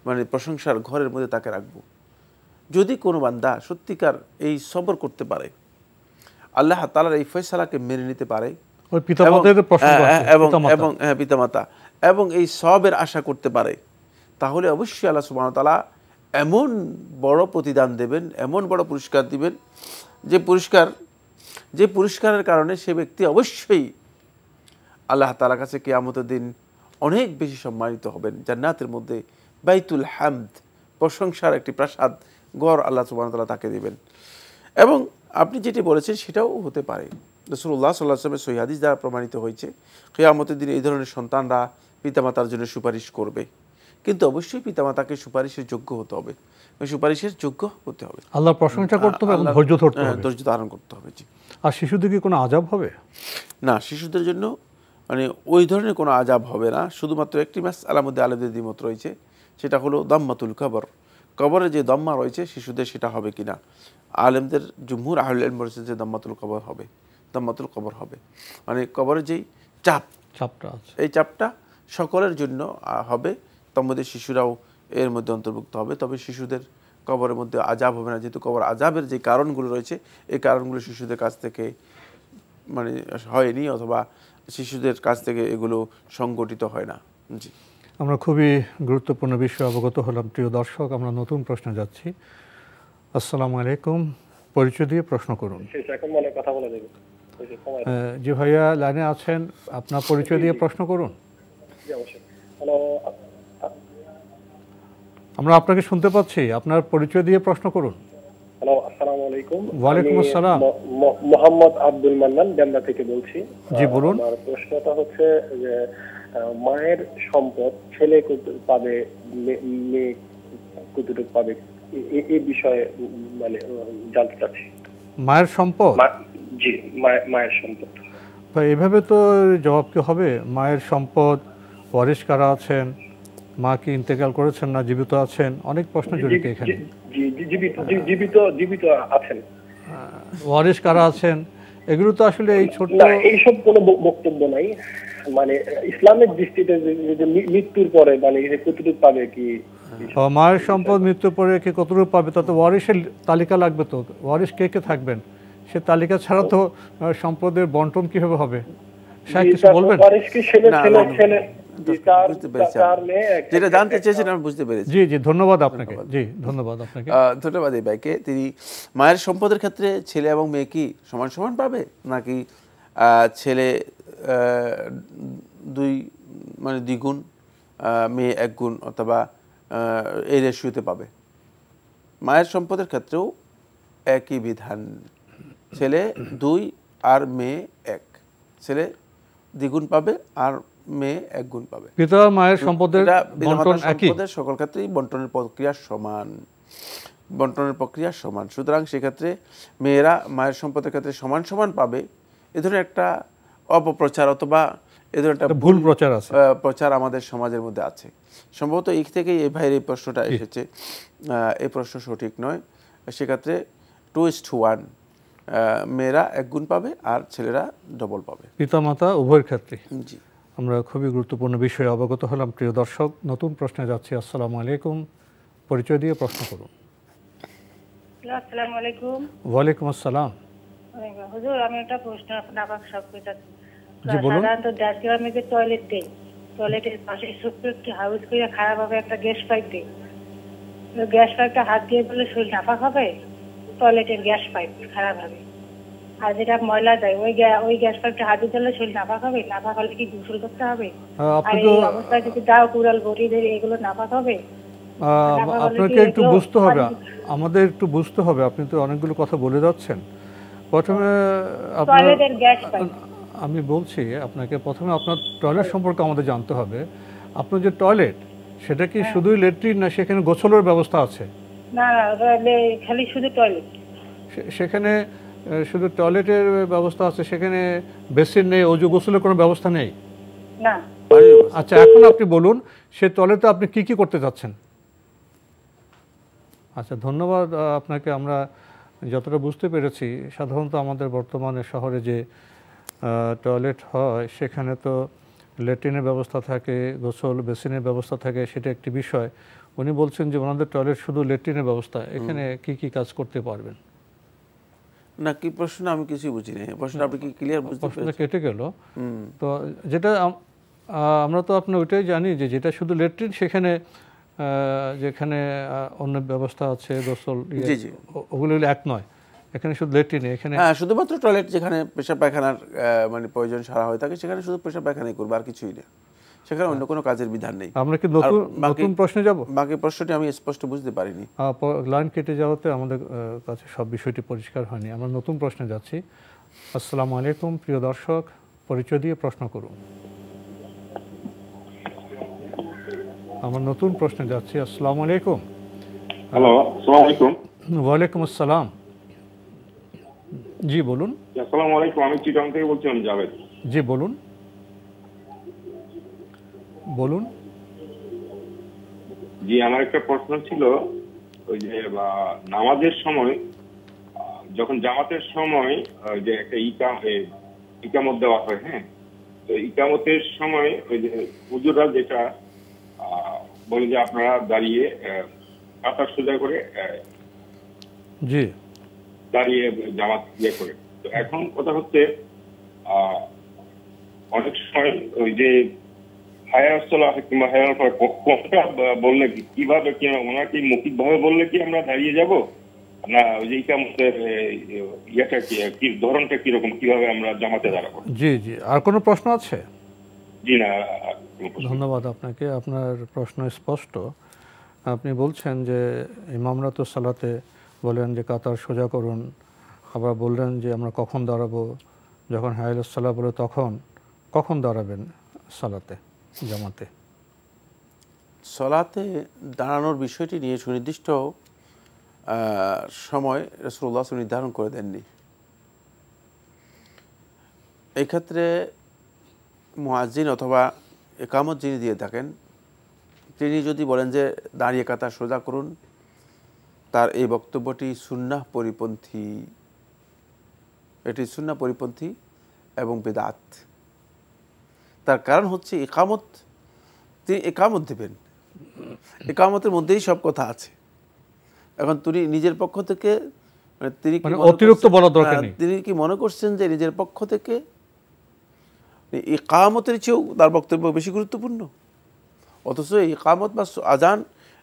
মানে প্রশংসার ঘরের মধ্যে তাকে রাখবো। যদি কোনো বান্দা সত্যিকার এই সবর করতে পারে, আল্লাহ তাআলার এই ফয়সালাকে মেনে নিতে পারে, ওই পিতামাতাদের প্রশংসা এবং পিতামাতা এবং এই সবের আশা করতে পারে, তাহলে অবশ্যই আল্লাহ সুবহানাহু ওয়া তাআলা এমন বড় প্রতিদান দেবেন, এমন বড় পুরস্কার দিবেন, যে পুরস্কারের কারণে সে ব্যক্তি অবশ্যই আল্লাহ তাআলার কাছে কিয়ামতের দিন অনেক বেশি সম্মানিত হবেন। জান্নাতের মধ্যে বাইতুল হামদ, প্রশংসার একটি প্রাসাদ ঘর আল্লাহ সুবহানাহু ওয়া তাআলা তাকে দিবেন। এবং আপনি যেটি বলেছেন সেটাও হতে পারে, রাসূলুল্লাহ সাল্লাল্লাহু আলাইহি ওয়াসাল্লামের সহিহ হাদিস দ্বারা প্রমাণিত হয়েছে, কিয়ামতের দিনে এই ধরনের সন্তানরা পিতামাতার জন্য সুপারিশ করবে, কিন্তু অবশ্যই পিতামাতাকে সুপারিশের যোগ্য হতে হবে, সুপারিশের যোগ্য হতে হবে, আল্লাহর প্রশংসা করতে হবে এবং ধৈর্য ধরতে হবে, ধৈর্য ধারণ করতে হবে। জি। আর শিশুদের কি কোনো আযাব হবে? না, শিশুদের জন্য মানে ওই ধরনের কোনো আযাব হবে না। শুধুমাত্র একটি মাসআলার মধ্যে আলেমদের দ্বিমত রয়েছে, সেটা হলো দাম্মাতুল কবর, কবরে যে দম্মা রয়েছে শিশুদের সেটা হবে কিনা। আলেমদের জুমহুর আহলুল ইলম বলেছেন যে দাম্মাতুল কবর হবে, দাম্মাতুল কবর হবে, মানে কবরের যেই চাপটা আছে এই চাপটা সকলের জন্য হবে, তার মধ্যে শিশুরাও এর মধ্যে অন্তর্ভুক্ত হবে। তবে শিশুদের কবরের মধ্যে আযাব হবে না, যেহেতু কবর আযাবের যে কারণগুলো রয়েছে এই কারণগুলো শিশুদের কাছ থেকে মানে হয়নি, অথবা শিশুদের কাছ থেকে এগুলো সংগঠিত হয় না। জি, আমরা খুবই গুরুত্বপূর্ণ বিষয়ে অবগত হলাম। প্রিয় দর্শক, আমরা নতুন প্রশ্নে যাচ্ছি। আসসালামু আলাইকুম, পরিচয় দিয়ে প্রশ্ন করুন। জি ভাইয়া, লাইনে আছেন, আপনার পরিচয় দিয়ে প্রশ্ন করুন। আমরা আপনাকে শুনতে পাচ্ছি, আপনার পরিচয় দিয়ে প্রশ্ন করুন। হ্যালো, আসসালামু আলাইকুম। ওয়ালাইকুম আসসালাম। মোহাম্মদ আব্দুল মান্নান জান্নাত থেকে বলছি। জি বলুন। আমার প্রশ্নটা হচ্ছে যে মায়ের সম্পদ ছেলে কতটুকু পাবে, মেয়ে কতটুকু পাবে, এই বিষয়ে মানে জানতে চাচ্ছি। মায়ের সম্পদ? জি, মায়ের সম্পদ। ভাই এভাবে তো জবাব কি হবে? মায়ের সম্পদ, ওয়ারিশ কারা আছেন, মা কি ইন্তেকাল করেছেন না জীবিত আছেন, অনেক প্রশ্ন জড়িত এখানে। জীবিত আছেন। ওয়ারিশ কারা আছেন, এগুলো তো আসলে এই ছোট, এইসব কোনো বক্তব্য নাই। মানে ইসলামের দৃষ্টিতে মৃত্যুর পরে মানে কতটুকু পাবে, কি মায়ের সম্পদ মৃত্যুর পরে কে কতটুকু পাবে, তাতে ওয়ারিশের তালিকা লাগবে। তো ওয়ারিশ কে কে থাকবেন সে তালিকা ছাড়া তো সম্পদের বন্টন কিভাবে হবে? কিছু বলবেন? যেটা জানতে চেয়েছেন আমি বুঝতে পেরেছি। জি জি, ধন্যবাদ আপনাকে। জি ধন্যবাদ আপনাকে। ধন্যবাদ এই ভাইকে। তিনি মায়ের সম্পদের ক্ষেত্রে ছেলে এবং মেয়ে কি সমান সমান পাবে, নাকি ছেলে 2 মানে 2 গুণ, মেয়ে 1 গুণ, অথবা এই রেশিওতে পাবে? মায়ের সম্পদের ক্ষেত্রেও একই বিধান, ছেলে 2 আর মেয়ে 1, ছেলে 2 গুণ পাবে আর মেয়ে 1 গুণ পাবে। পিতা মায়ের সম্পদের বন্টন একই, সকল ক্ষেত্রেই বন্টনের প্রক্রিয়া সমান, বন্টনের প্রক্রিয়া সমান। সুতরাং সেক্ষেত্রে মেয়েরা মায়ের সম্পদের ক্ষেত্রে সমান সমান পাবে, এ ধরনের একটা অপপ্রচার অথবা এ ধরনের একটা ভুল প্রচার আছে, প্রচার আমাদের সমাজের মধ্যে আছে। সম্ভবত এই থেকেই এই ভাইয়ের এই প্রশ্নটা এসেছে। এই প্রশ্ন সঠিক নয়। সেক্ষেত্রে 2:1 মেয়েরা 1 গুণ পাবে আর ছেলেরা ডবল পাবে, পিতামাতা উভয়ের ক্ষেত্রে। জি। আমরা খুবই গুরুত্বপূর্ণ বিষয়ে অবগত হলাম। প্রিয় দর্শক, নতুন প্রশ্নে যাচ্ছি। আসসালামু আলাইকুম, পরিচয় দিয়ে প্রশ্ন করুন। আসসালামু আলাইকুম। ওয়ালাইকুম আসসালাম। হুজুর, আমি একটা প্রশ্ন আপনার সব পেটাচ্ছি। জি বলুন। সাধারণত দেশে আমি যে টয়লেট দেই, টয়লেটের পাশে ছোট্ট একটি হাউস করে খারাপ হবে একটা গ্যাস পাইপ দেই। গ্যাস পাইপটা হাত দিয়ে বলে শরীর নাপাক হবে, টয়লেটের গ্যাস পাইপ খারাপ হবে। আর যেটা ময়লা যায় ওই গ্যাস পাইপটা হাত দিয়ে দিলে শরীর নাপাক হবে, নাপাক হলে কি গোসল করতে হবে? আর এই অবস্থায় যদি দাও কুড়াল বটি ধরে এগুলো নাপাক হবে? আপনাকে একটু বুঝতে হবে, আমাদের একটু বুঝতে হবে। আপনি তো অনেকগুলো কথা বলে যাচ্ছেন। প্রথমে টয়লেটের গ্যাস পাইপ, আমি বলছি আপনাকে, প্রথমে আপনার টয়লেট সম্পর্কে আমাদের জানতে হবে। আপনার যে টয়লেট, সেটা কি শুধুই ল্যাট্রিন না সেখানে গোসলের ব্যবস্থা আছে? না, খালি শুধু টয়লেট। সেখানে শুধু টয়লেটের ব্যবস্থা আছে, সেখানে বেসিন নেই, অজু গোসলের কোনো ব্যবস্থা নেই? না। আচ্ছা, এখন আপনি বলুন সে টয়লেটে আপনি কি কি করতে যাচ্ছেন? আচ্ছা, ধন্যবাদ আপনাকে। আমরা যতটা বুঝতে পেরেছি, সাধারণত আমাদের বর্তমানে শহরে যে টয়লেট হয় সেখানে তো ল্যাট্রিনের ব্যবস্থা থাকে, গোসল বেসিনের ব্যবস্থা থাকে, সেটা একটি বিষয়। উনি বলছেন যে ওনাদের টয়লেট শুধু ল্যাট্রিনের ব্যবস্থা, এখানে কি কি কাজ করতে পারবেন? না, কি প্রশ্ন আমি কিছুই বুঝিনি। প্রশ্ন আপনি কি ক্লিয়ার বুঝতে পেরেছেন? প্রশ্নটা কেটে গেল। তো যেটা আমরা তো আপনি ওইটাই জানি যে যেটা শুধু ল্যাট্রিন, সেখানে যেখানে অন্য ব্যবস্থা আছে গোসল, ওগুলো এক নয়। এখানে শুধু ল্যাট্রিন, এখানে শুধুমাত্র টয়লেট, যেখানে পেশাব পায়খানার মানে প্রয়োজন সারা হয়ে থাকে সেখানে শুধু পেশাব পায়খানাই করবো, আর কিছুই না। সেখানে অন্য কোনো কাজের বিধান নেই। আমরা কি নতুন প্রশ্নে যাব? বাকি প্রশ্নটি আমি স্পষ্ট বুঝতে পারিনি। লাইন কেটে যাওয়াতে আমাদের কাছে সব বিষয়টি পরিষ্কার হয়নি। আমরা নতুন প্রশ্নে যাচ্ছি। আসসালামু আলাইকুম, প্রিয় দর্শক, পরিচয় দিয়ে প্রশ্ন করুন। আমরা নতুন প্রশ্নে যাচ্ছি। আসসালামু আলাইকুম। হ্যালো, আসসালামু আলাইকুম। ওয়ালাইকুম আসসালাম। জি বলুন। আসসালামু আলাইকুম, আমি চিটাং থেকে বলছিলাম, জাভেদ। জি বলুন। বলুন। জি, আমার একটা প্রশ্ন ছিল, ওই যে নামাজের সময় যখন জামাতের সময় যে একটা ইকামত দেওয়া হয়, হ্যাঁ, তো ইকামতের সময় ওই যে হুজুররা যেটা বলে যে আপনারা দাঁড়িয়ে কাতার সোজা করে জি দাঁড়িয়ে জামাত করে। তো এখন কথা হচ্ছে অনেক সময় ওই যে বললে কিভাবে, ওনার কি মৌখিক ভাবে বললে কি আমরা দাঁড়িয়ে যাব, না ওই যে ইকামতের ইয়েটা কি ধরনটা কিরকম, কিভাবে আমরা জামাতে দাঁড়াবো? জি জি। আর কোনো প্রশ্ন আছে? জি না। ধন্যবাদ আপনাকে, আপনার প্রশ্ন স্পষ্ট। আপনি বলছেন যে ইমামরা তো সালাতে বলেন যে কাতার সোজা করুন, আবার বললেন যে আমরা কখন দাঁড়াবো, যখন হায়ালুস সালাহ বলে তখন কখন দাঁড়াবেন সালাতে জামাতে? সালাতে দাঁড়ানোর বিষয়টি নিয়ে সুনির্দিষ্ট সময় রাসূলুল্লাহ নির্ধারণ করে দেননি। এই ক্ষেত্রে মুয়াজ্জিন অথবা ইকামত যিনি দিয়ে থাকেন, তিনি যদি বলেন যে দাঁড়িয়ে কাতার সোজা করুন, তার এই বক্তব্যটি সুন্নাহ পরিপন্থী। এটি সুন্নাহ পরিপন্থী এবং বিদআত। তার কারণ হচ্ছে ইকামত, তিনি ইকামত দেবেন, ইকামতের মধ্যেই সব কথা আছে। এখন তিনি নিজের পক্ষ থেকে তিনি অতিরিক্ত বলা দরকার নেই। তিনি কি মনে করছেন যে নিজের পক্ষ থেকে ইকামতের চেয়েও তার বক্তব্য বেশি গুরুত্বপূর্ণ? অথচ ইকামত বা আজান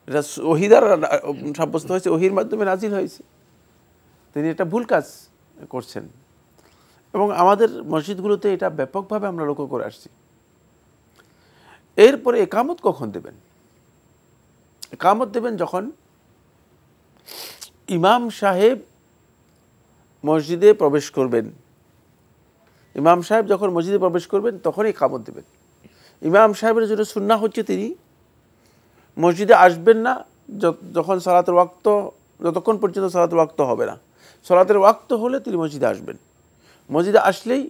এটা ওহী দ্বারা সাব্যস্ত হয়েছে, ওহীর মাধ্যমে নাজিল হয়েছে। তিনি এটা ভুল কাজ করছেন এবং আমাদের মসজিদগুলোতে এটা ব্যাপকভাবে আমরা লক্ষ্য করে আসছি। এরপরে ইকামত কখন দেবেন? ইকামত দেবেন যখন ইমাম সাহেব মসজিদে প্রবেশ করবেন। ইমাম সাহেব যখন মসজিদে প্রবেশ করবেন তখনই ইকামত দেবেন। ইমাম সাহেবের জন্য সুন্নাহ হচ্ছে তিনি মসজিদে আসবেন না যখন সালাতের ওয়াক্ত, যতক্ষণ পর্যন্ত সালাতের ওয়াক্ত হবে না। সালাতের ওয়াক্ত হলে তিনি মসজিদে আসবেন। মসজিদে আসলেই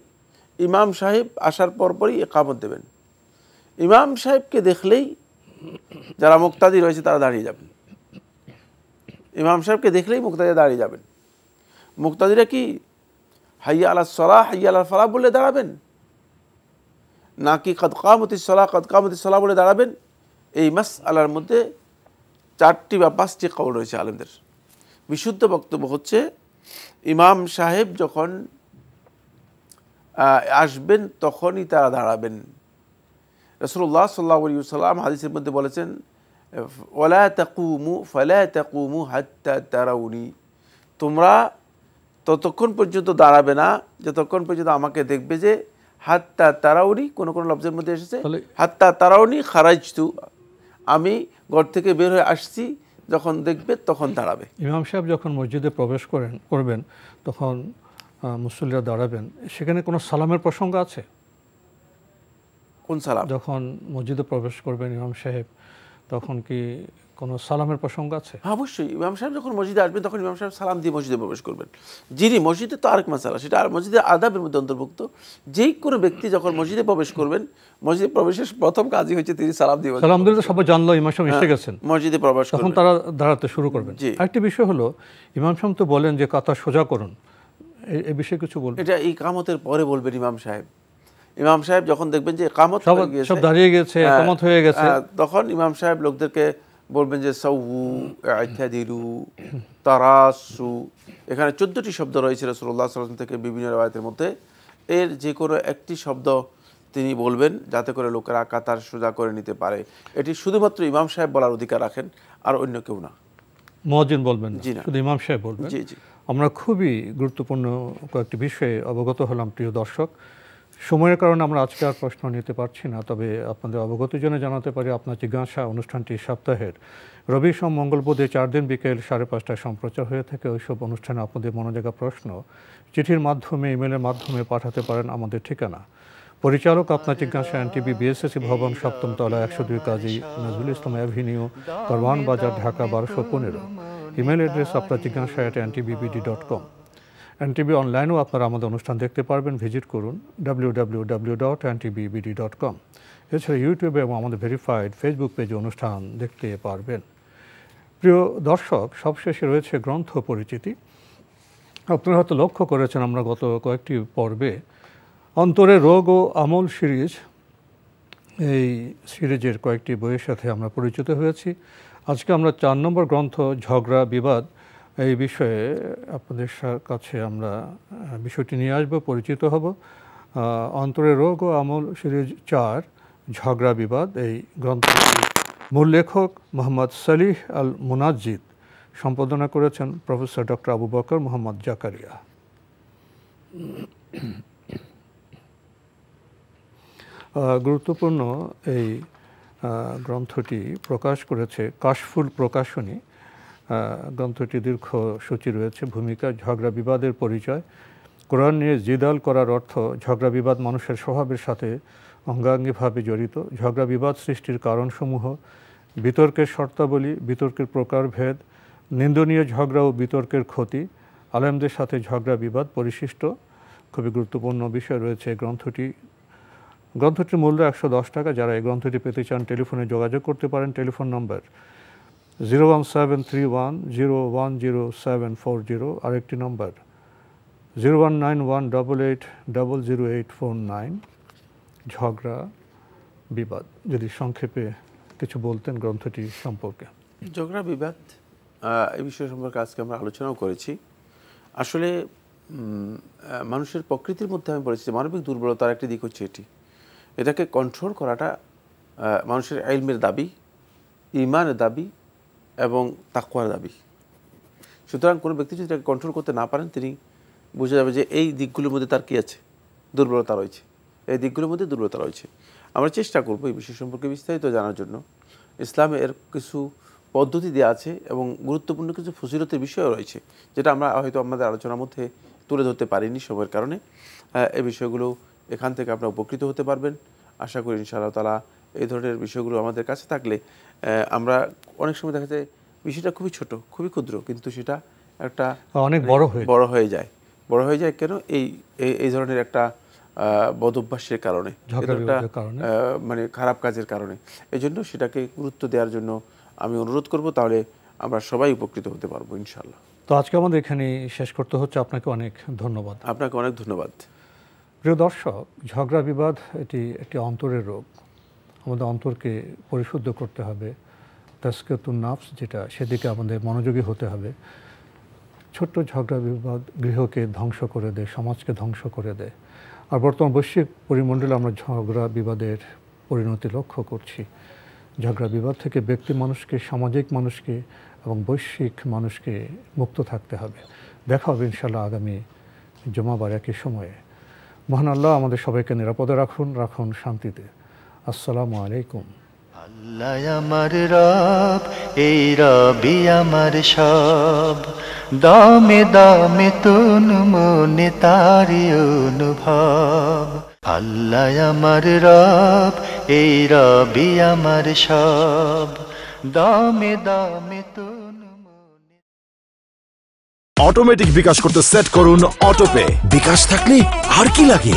ইমাম সাহেব আসার পরপরই ইকামত দেবেন। ইমাম সাহেবকে দেখলেই যারা মুক্তাদি রয়েছে তারা দাঁড়িয়ে যাবেন। ইমাম সাহেবকে দেখলেই মুক্তাদিরা দাঁড়িয়ে যাবেন। মুক্তাদিরা কি হাইয়া আলাস সালাহ হাইয়া আলাল ফালাহ বলে দাঁড়াবেন, নাকি কদ কামতিস সালাহ কদ কামতিস সালাহ বলে দাঁড়াবেন? এই মাসআলার মধ্যে 4টি বা 5টি কওল রয়েছে আলেমদের। বিশুদ্ধ বক্তব্য হচ্ছে ইমাম সাহেব যখন আসবেন তখনই তারা দাঁড়াবেন। রাসূলুল্লাহ সাল্লাল্লাহু আলাইহি ওয়াসাল্লাম হাদিসের মধ্যে বলেছেন, ওয়ালা তাকুমু ফালা তাকুমু হাত্তা তারাউনি, তোমরা ততক্ষণ পর্যন্ত দাঁড়াবে না যতক্ষণ পর্যন্ত আমাকে দেখবে যে হাত্তা তারাউনি, কোন কোন লফজের মধ্যে এসেছে হাত্তা তারাউনি খারাজতু, আমি ঘর থেকে বের হয়ে আসছি, যখন দেখবে তখন দাঁড়াবে। ইমাম সাহেব যখন মসজিদে প্রবেশ করবেন তখন মুসল্লিরা দাঁড়াবেন, সেখানে কোনো সালামের প্রসঙ্গ আছে? কোন সালাম? যখন মসজিদে প্রবেশ করবেন ইমাম সাহেব তখন কি কোনো সালামের প্রসঙ্গ আছে? অবশ্যই ইমাম সাহেব যখন মসজিদে আসবেন তখন ইমাম সাহেব সালাম দিয়ে মসজিদে প্রবেশ করবেন। যিনি মসজিদে তো আরেক মাসালা, সেটা আর মসজিদের আদাবের মধ্যে অন্তর্ভুক্ত। যেই কোনো ব্যক্তি যখন মসজিদে প্রবেশ করবেন, মসজিদে প্রবেশের প্রথম কাজই হচ্ছে তিনি সালাম দিয়ে, সালাম দিলে সবাই জানলো ইমাম সাহেব এসে গেছেন, মসজিদে প্রবেশ করবেন, তখন তারা দাঁড়াতে শুরু করবেন। আরেকটি বিষয় হলো ইমাম সাহেব তো বলেন যে কাতার সোজা করুন, এই বিষয়ে কিছু বলবেন? এটা ইকামতের পরে বলবেন ইমাম সাহেব। ইমাম সাহেব যখন দেখবেন যে ইকামত হয়ে গেছে, সব দাঁড়িয়ে গেছে, ইকামত হয়ে গেছে, তখন ইমাম সাহেব লোকদেরকে বলবেন যে সাউউ ইতাদিলু তারাসু। এখানে 14টি শব্দ রয়েছে রাসূলুল্লাহ সাল্লাল্লাহু আলাইহি ওয়াসাল্লাম থেকে বিভিন্ন riwayat-এর মধ্যে। এর যে কোনো একটি শব্দ তিনি বলবেন যাতে করে লোকেরা কাতার সোজা করে নিতে পারে। এটি শুধুমাত্র ইমাম সাহেব বলার অধিকার রাখেন, আর অন্য কেউ না। মুয়াজ্জিন বলবেন না, জি না, শুধু ইমাম সাহেব বলবেন। জি জি। আমরা খুবই গুরুত্বপূর্ণ কয়েকটি বিষয়ে অবগত হলাম প্রিয় দর্শক। সময়ের কারণে আমরা আজকে আর প্রশ্ন নিতে পারছি না, তবে আপনাদের অবগতির জন্য জানাতে পারি আপনার জিজ্ঞাসা অনুষ্ঠানটি সপ্তাহের রবি সোম মঙ্গল বুধে 4 দিন বিকেল 5:30টায় সম্প্রচার হয়ে থাকে। ওইসব অনুষ্ঠানে আপনাদের মনোযোগা প্রশ্ন চিঠির মাধ্যমে, ইমেলের মাধ্যমে পাঠাতে পারেন আমাদের ঠিকানা। পরিচালক আপনার জিজ্ঞাসা, এনটিভি বিএসএসি ভবন, 7ম তলা, 102 কাজী নজরুল ইসলাম অ্যাভিনিউ, কারওয়ান বাজার, ঢাকা 1215। ইমেল অ্যাড্রেস আপনার জিজ্ঞাসা @ntvbd.com। এনটিভি অনলাইনেও আপনারা আমাদের অনুষ্ঠান দেখতে পারবেন, ভিজিট করুন www.ntvbd.com। এছাড়া ইউটিউবে এবং আমাদের ভেরিফাইড ফেসবুক পেজে অনুষ্ঠান দেখতে পারবেন। প্রিয় দর্শক, সবশেষে রয়েছে গ্রন্থ পরিচিতি। আপনারা হয়তো লক্ষ্য করেছেন আমরা গত কয়েকটি পর্বে অন্তরের রোগ ও আমল সিরিজ, এই সিরিজের কয়েকটি বইয়ের সাথে আমরা পরিচিত হয়েছি। আজকে আমরা 4 নম্বর গ্রন্থ ঝগড়া বিবাদ, এই বিষয়ে আপনাদের কাছে আমরা বিষয়টি নিয়ে আসবো, পরিচিত হব। অন্তরের রোগ ও আমল সিরিজ 4 ঝগড়া বিবাদ, এই গ্রন্থটি মূল লেখক মোহাম্মদ সালিহ আল মুনাজ্জিদ, সম্পাদনা করেছেন প্রফেসর ডক্টর আবু বকর মোহাম্মদ জাকারিয়া। গুরুত্বপূর্ণ এই গ্রন্থটি প্রকাশ করেছে কাশফুল প্রকাশনী। গ্রন্থটি দীর্ঘ সূচি রয়েছে, ভূমিকা, ঝগড়া বিবাদের পরিচয়, কোরআন নিয়ে জিদাল করার অর্থ, ঝগড়া বিবাদ মানুষের স্বভাবের সাথে অঙ্গাঙ্গিভাবে জড়িত, ঝগড়া বিবাদ সৃষ্টির কারণসমূহ, বিতর্কের শর্তাবলী, বিতর্কের প্রকারভেদ, নিন্দনীয় ঝগড়া ও বিতর্কের ক্ষতি, আলেমদের সাথে ঝগড়া বিবাদ পরিশিষ্ট। খুবই গুরুত্বপূর্ণ বিষয় রয়েছে এই গ্রন্থটির মূল্য 110 টাকা। যারা এই গ্রন্থটি পেতে চান টেলিফোনে যোগাযোগ করতে পারেন। টেলিফোন নম্বর 01731010740, আরেকটি নম্বর 019188000849। ঝগড়া বিবাদ, যদি সংক্ষেপে কিছু বলতেন গ্রন্থটি সম্পর্কে। ঝগড়া বিবাদ এই বিষয় সম্পর্কে আজকে আমরা আলোচনাও করেছি। আসলে মানুষের প্রকৃতির মধ্যে আমি বলেছি মানবিক দুর্বলতার একটি দিক হচ্ছে এটাকে কন্ট্রোল করাটা মানুষের ইলমের দাবি, ঈমানের দাবি এবং তাকওয়ার দাবি। সুতরাং কোনো ব্যক্তি যদি এটাকে কন্ট্রোল করতে না পারেন, তিনি বুঝে যাবে যে এই দিকগুলোর মধ্যে তার কী আছে, দুর্বলতা রয়েছে, এই দিকগুলোর মধ্যে দুর্বলতা রয়েছে। আমরা চেষ্টা করব এই বিষয় সম্পর্কে বিস্তারিত জানার জন্য। ইসলামে এর কিছু পদ্ধতি দেওয়া আছে এবং গুরুত্বপূর্ণ কিছু ফজিলতের বিষয়ও রয়েছে, যেটা আমরা হয়তো আমাদের আলোচনার মধ্যে তুলে ধরতে পারিনি সময়ের কারণে। এই বিষয়গুলো এখান থেকে আপনারা উপকৃত হতে পারবেন আশা করি ইনশাআল্লাহ তাআলা। এই ধরনের বিষয়গুলো আমাদের কাছে থাকলে আমরা অনেক সময় দেখা যায় বিষয়টা খুবই ছোট, খুবই ক্ষুদ্র, কিন্তু সেটা একটা অনেক বড় হয়ে যায়। কেন? এই ধরনের একটা বদ অভ্যাসের কারণে, মানে খারাপ কাজের কারণে। এই জন্য সেটাকে গুরুত্ব দেওয়ার জন্য আমি অনুরোধ করব, তাহলে আমরা সবাই উপকৃত হতে পারবো ইনশাআল্লাহ। তো আজকে আমাদের এখানে শেষ করতে হচ্ছে। আপনাকে অনেক ধন্যবাদ। আপনাকে অনেক ধন্যবাদ। প্রিয় দর্শক, ঝগড়া বিবাদ এটি একটি অন্তরের রোগ। আমাদের অন্তরকে পরিশুদ্ধ করতে হবে, তাজকিয়াতুন নাফস যেটা, সেদিকে আমাদের মনোযোগী হতে হবে। ছোট্ট ঝগড়া বিবাদ গৃহকে ধ্বংস করে দেয়, সমাজকে ধ্বংস করে দেয়। আর বর্তমান বৈশ্বিক পরিমণ্ডলে আমরা ঝগড়া বিবাদের পরিণতি লক্ষ্য করছি। ঝগড়া বিবাদ থেকে ব্যক্তি মানুষকে, সামাজিক মানুষকে এবং বৈশ্বিক মানুষকে মুক্ত থাকতে হবে। দেখা হবে ইনশাআল্লাহ আগামী জুমাবার একই সময়ে। মহান আল্লাহ আমাদের সবাইকে নিরাপদে রাখুন শান্তিতে। আসসালামু আলাইকুম। আল্লাহ আমার রব, এই রবি আমার সব, দামে দামে তুন মনে তারি অনুভব। আল্লাহ আমার রব, এই রবি আমার সব, দামে দামে তুন। অটোমেটিক বিকাশ করতে সেট করুন অটোপে। বিকাশ থাকলে আর কি লাগে।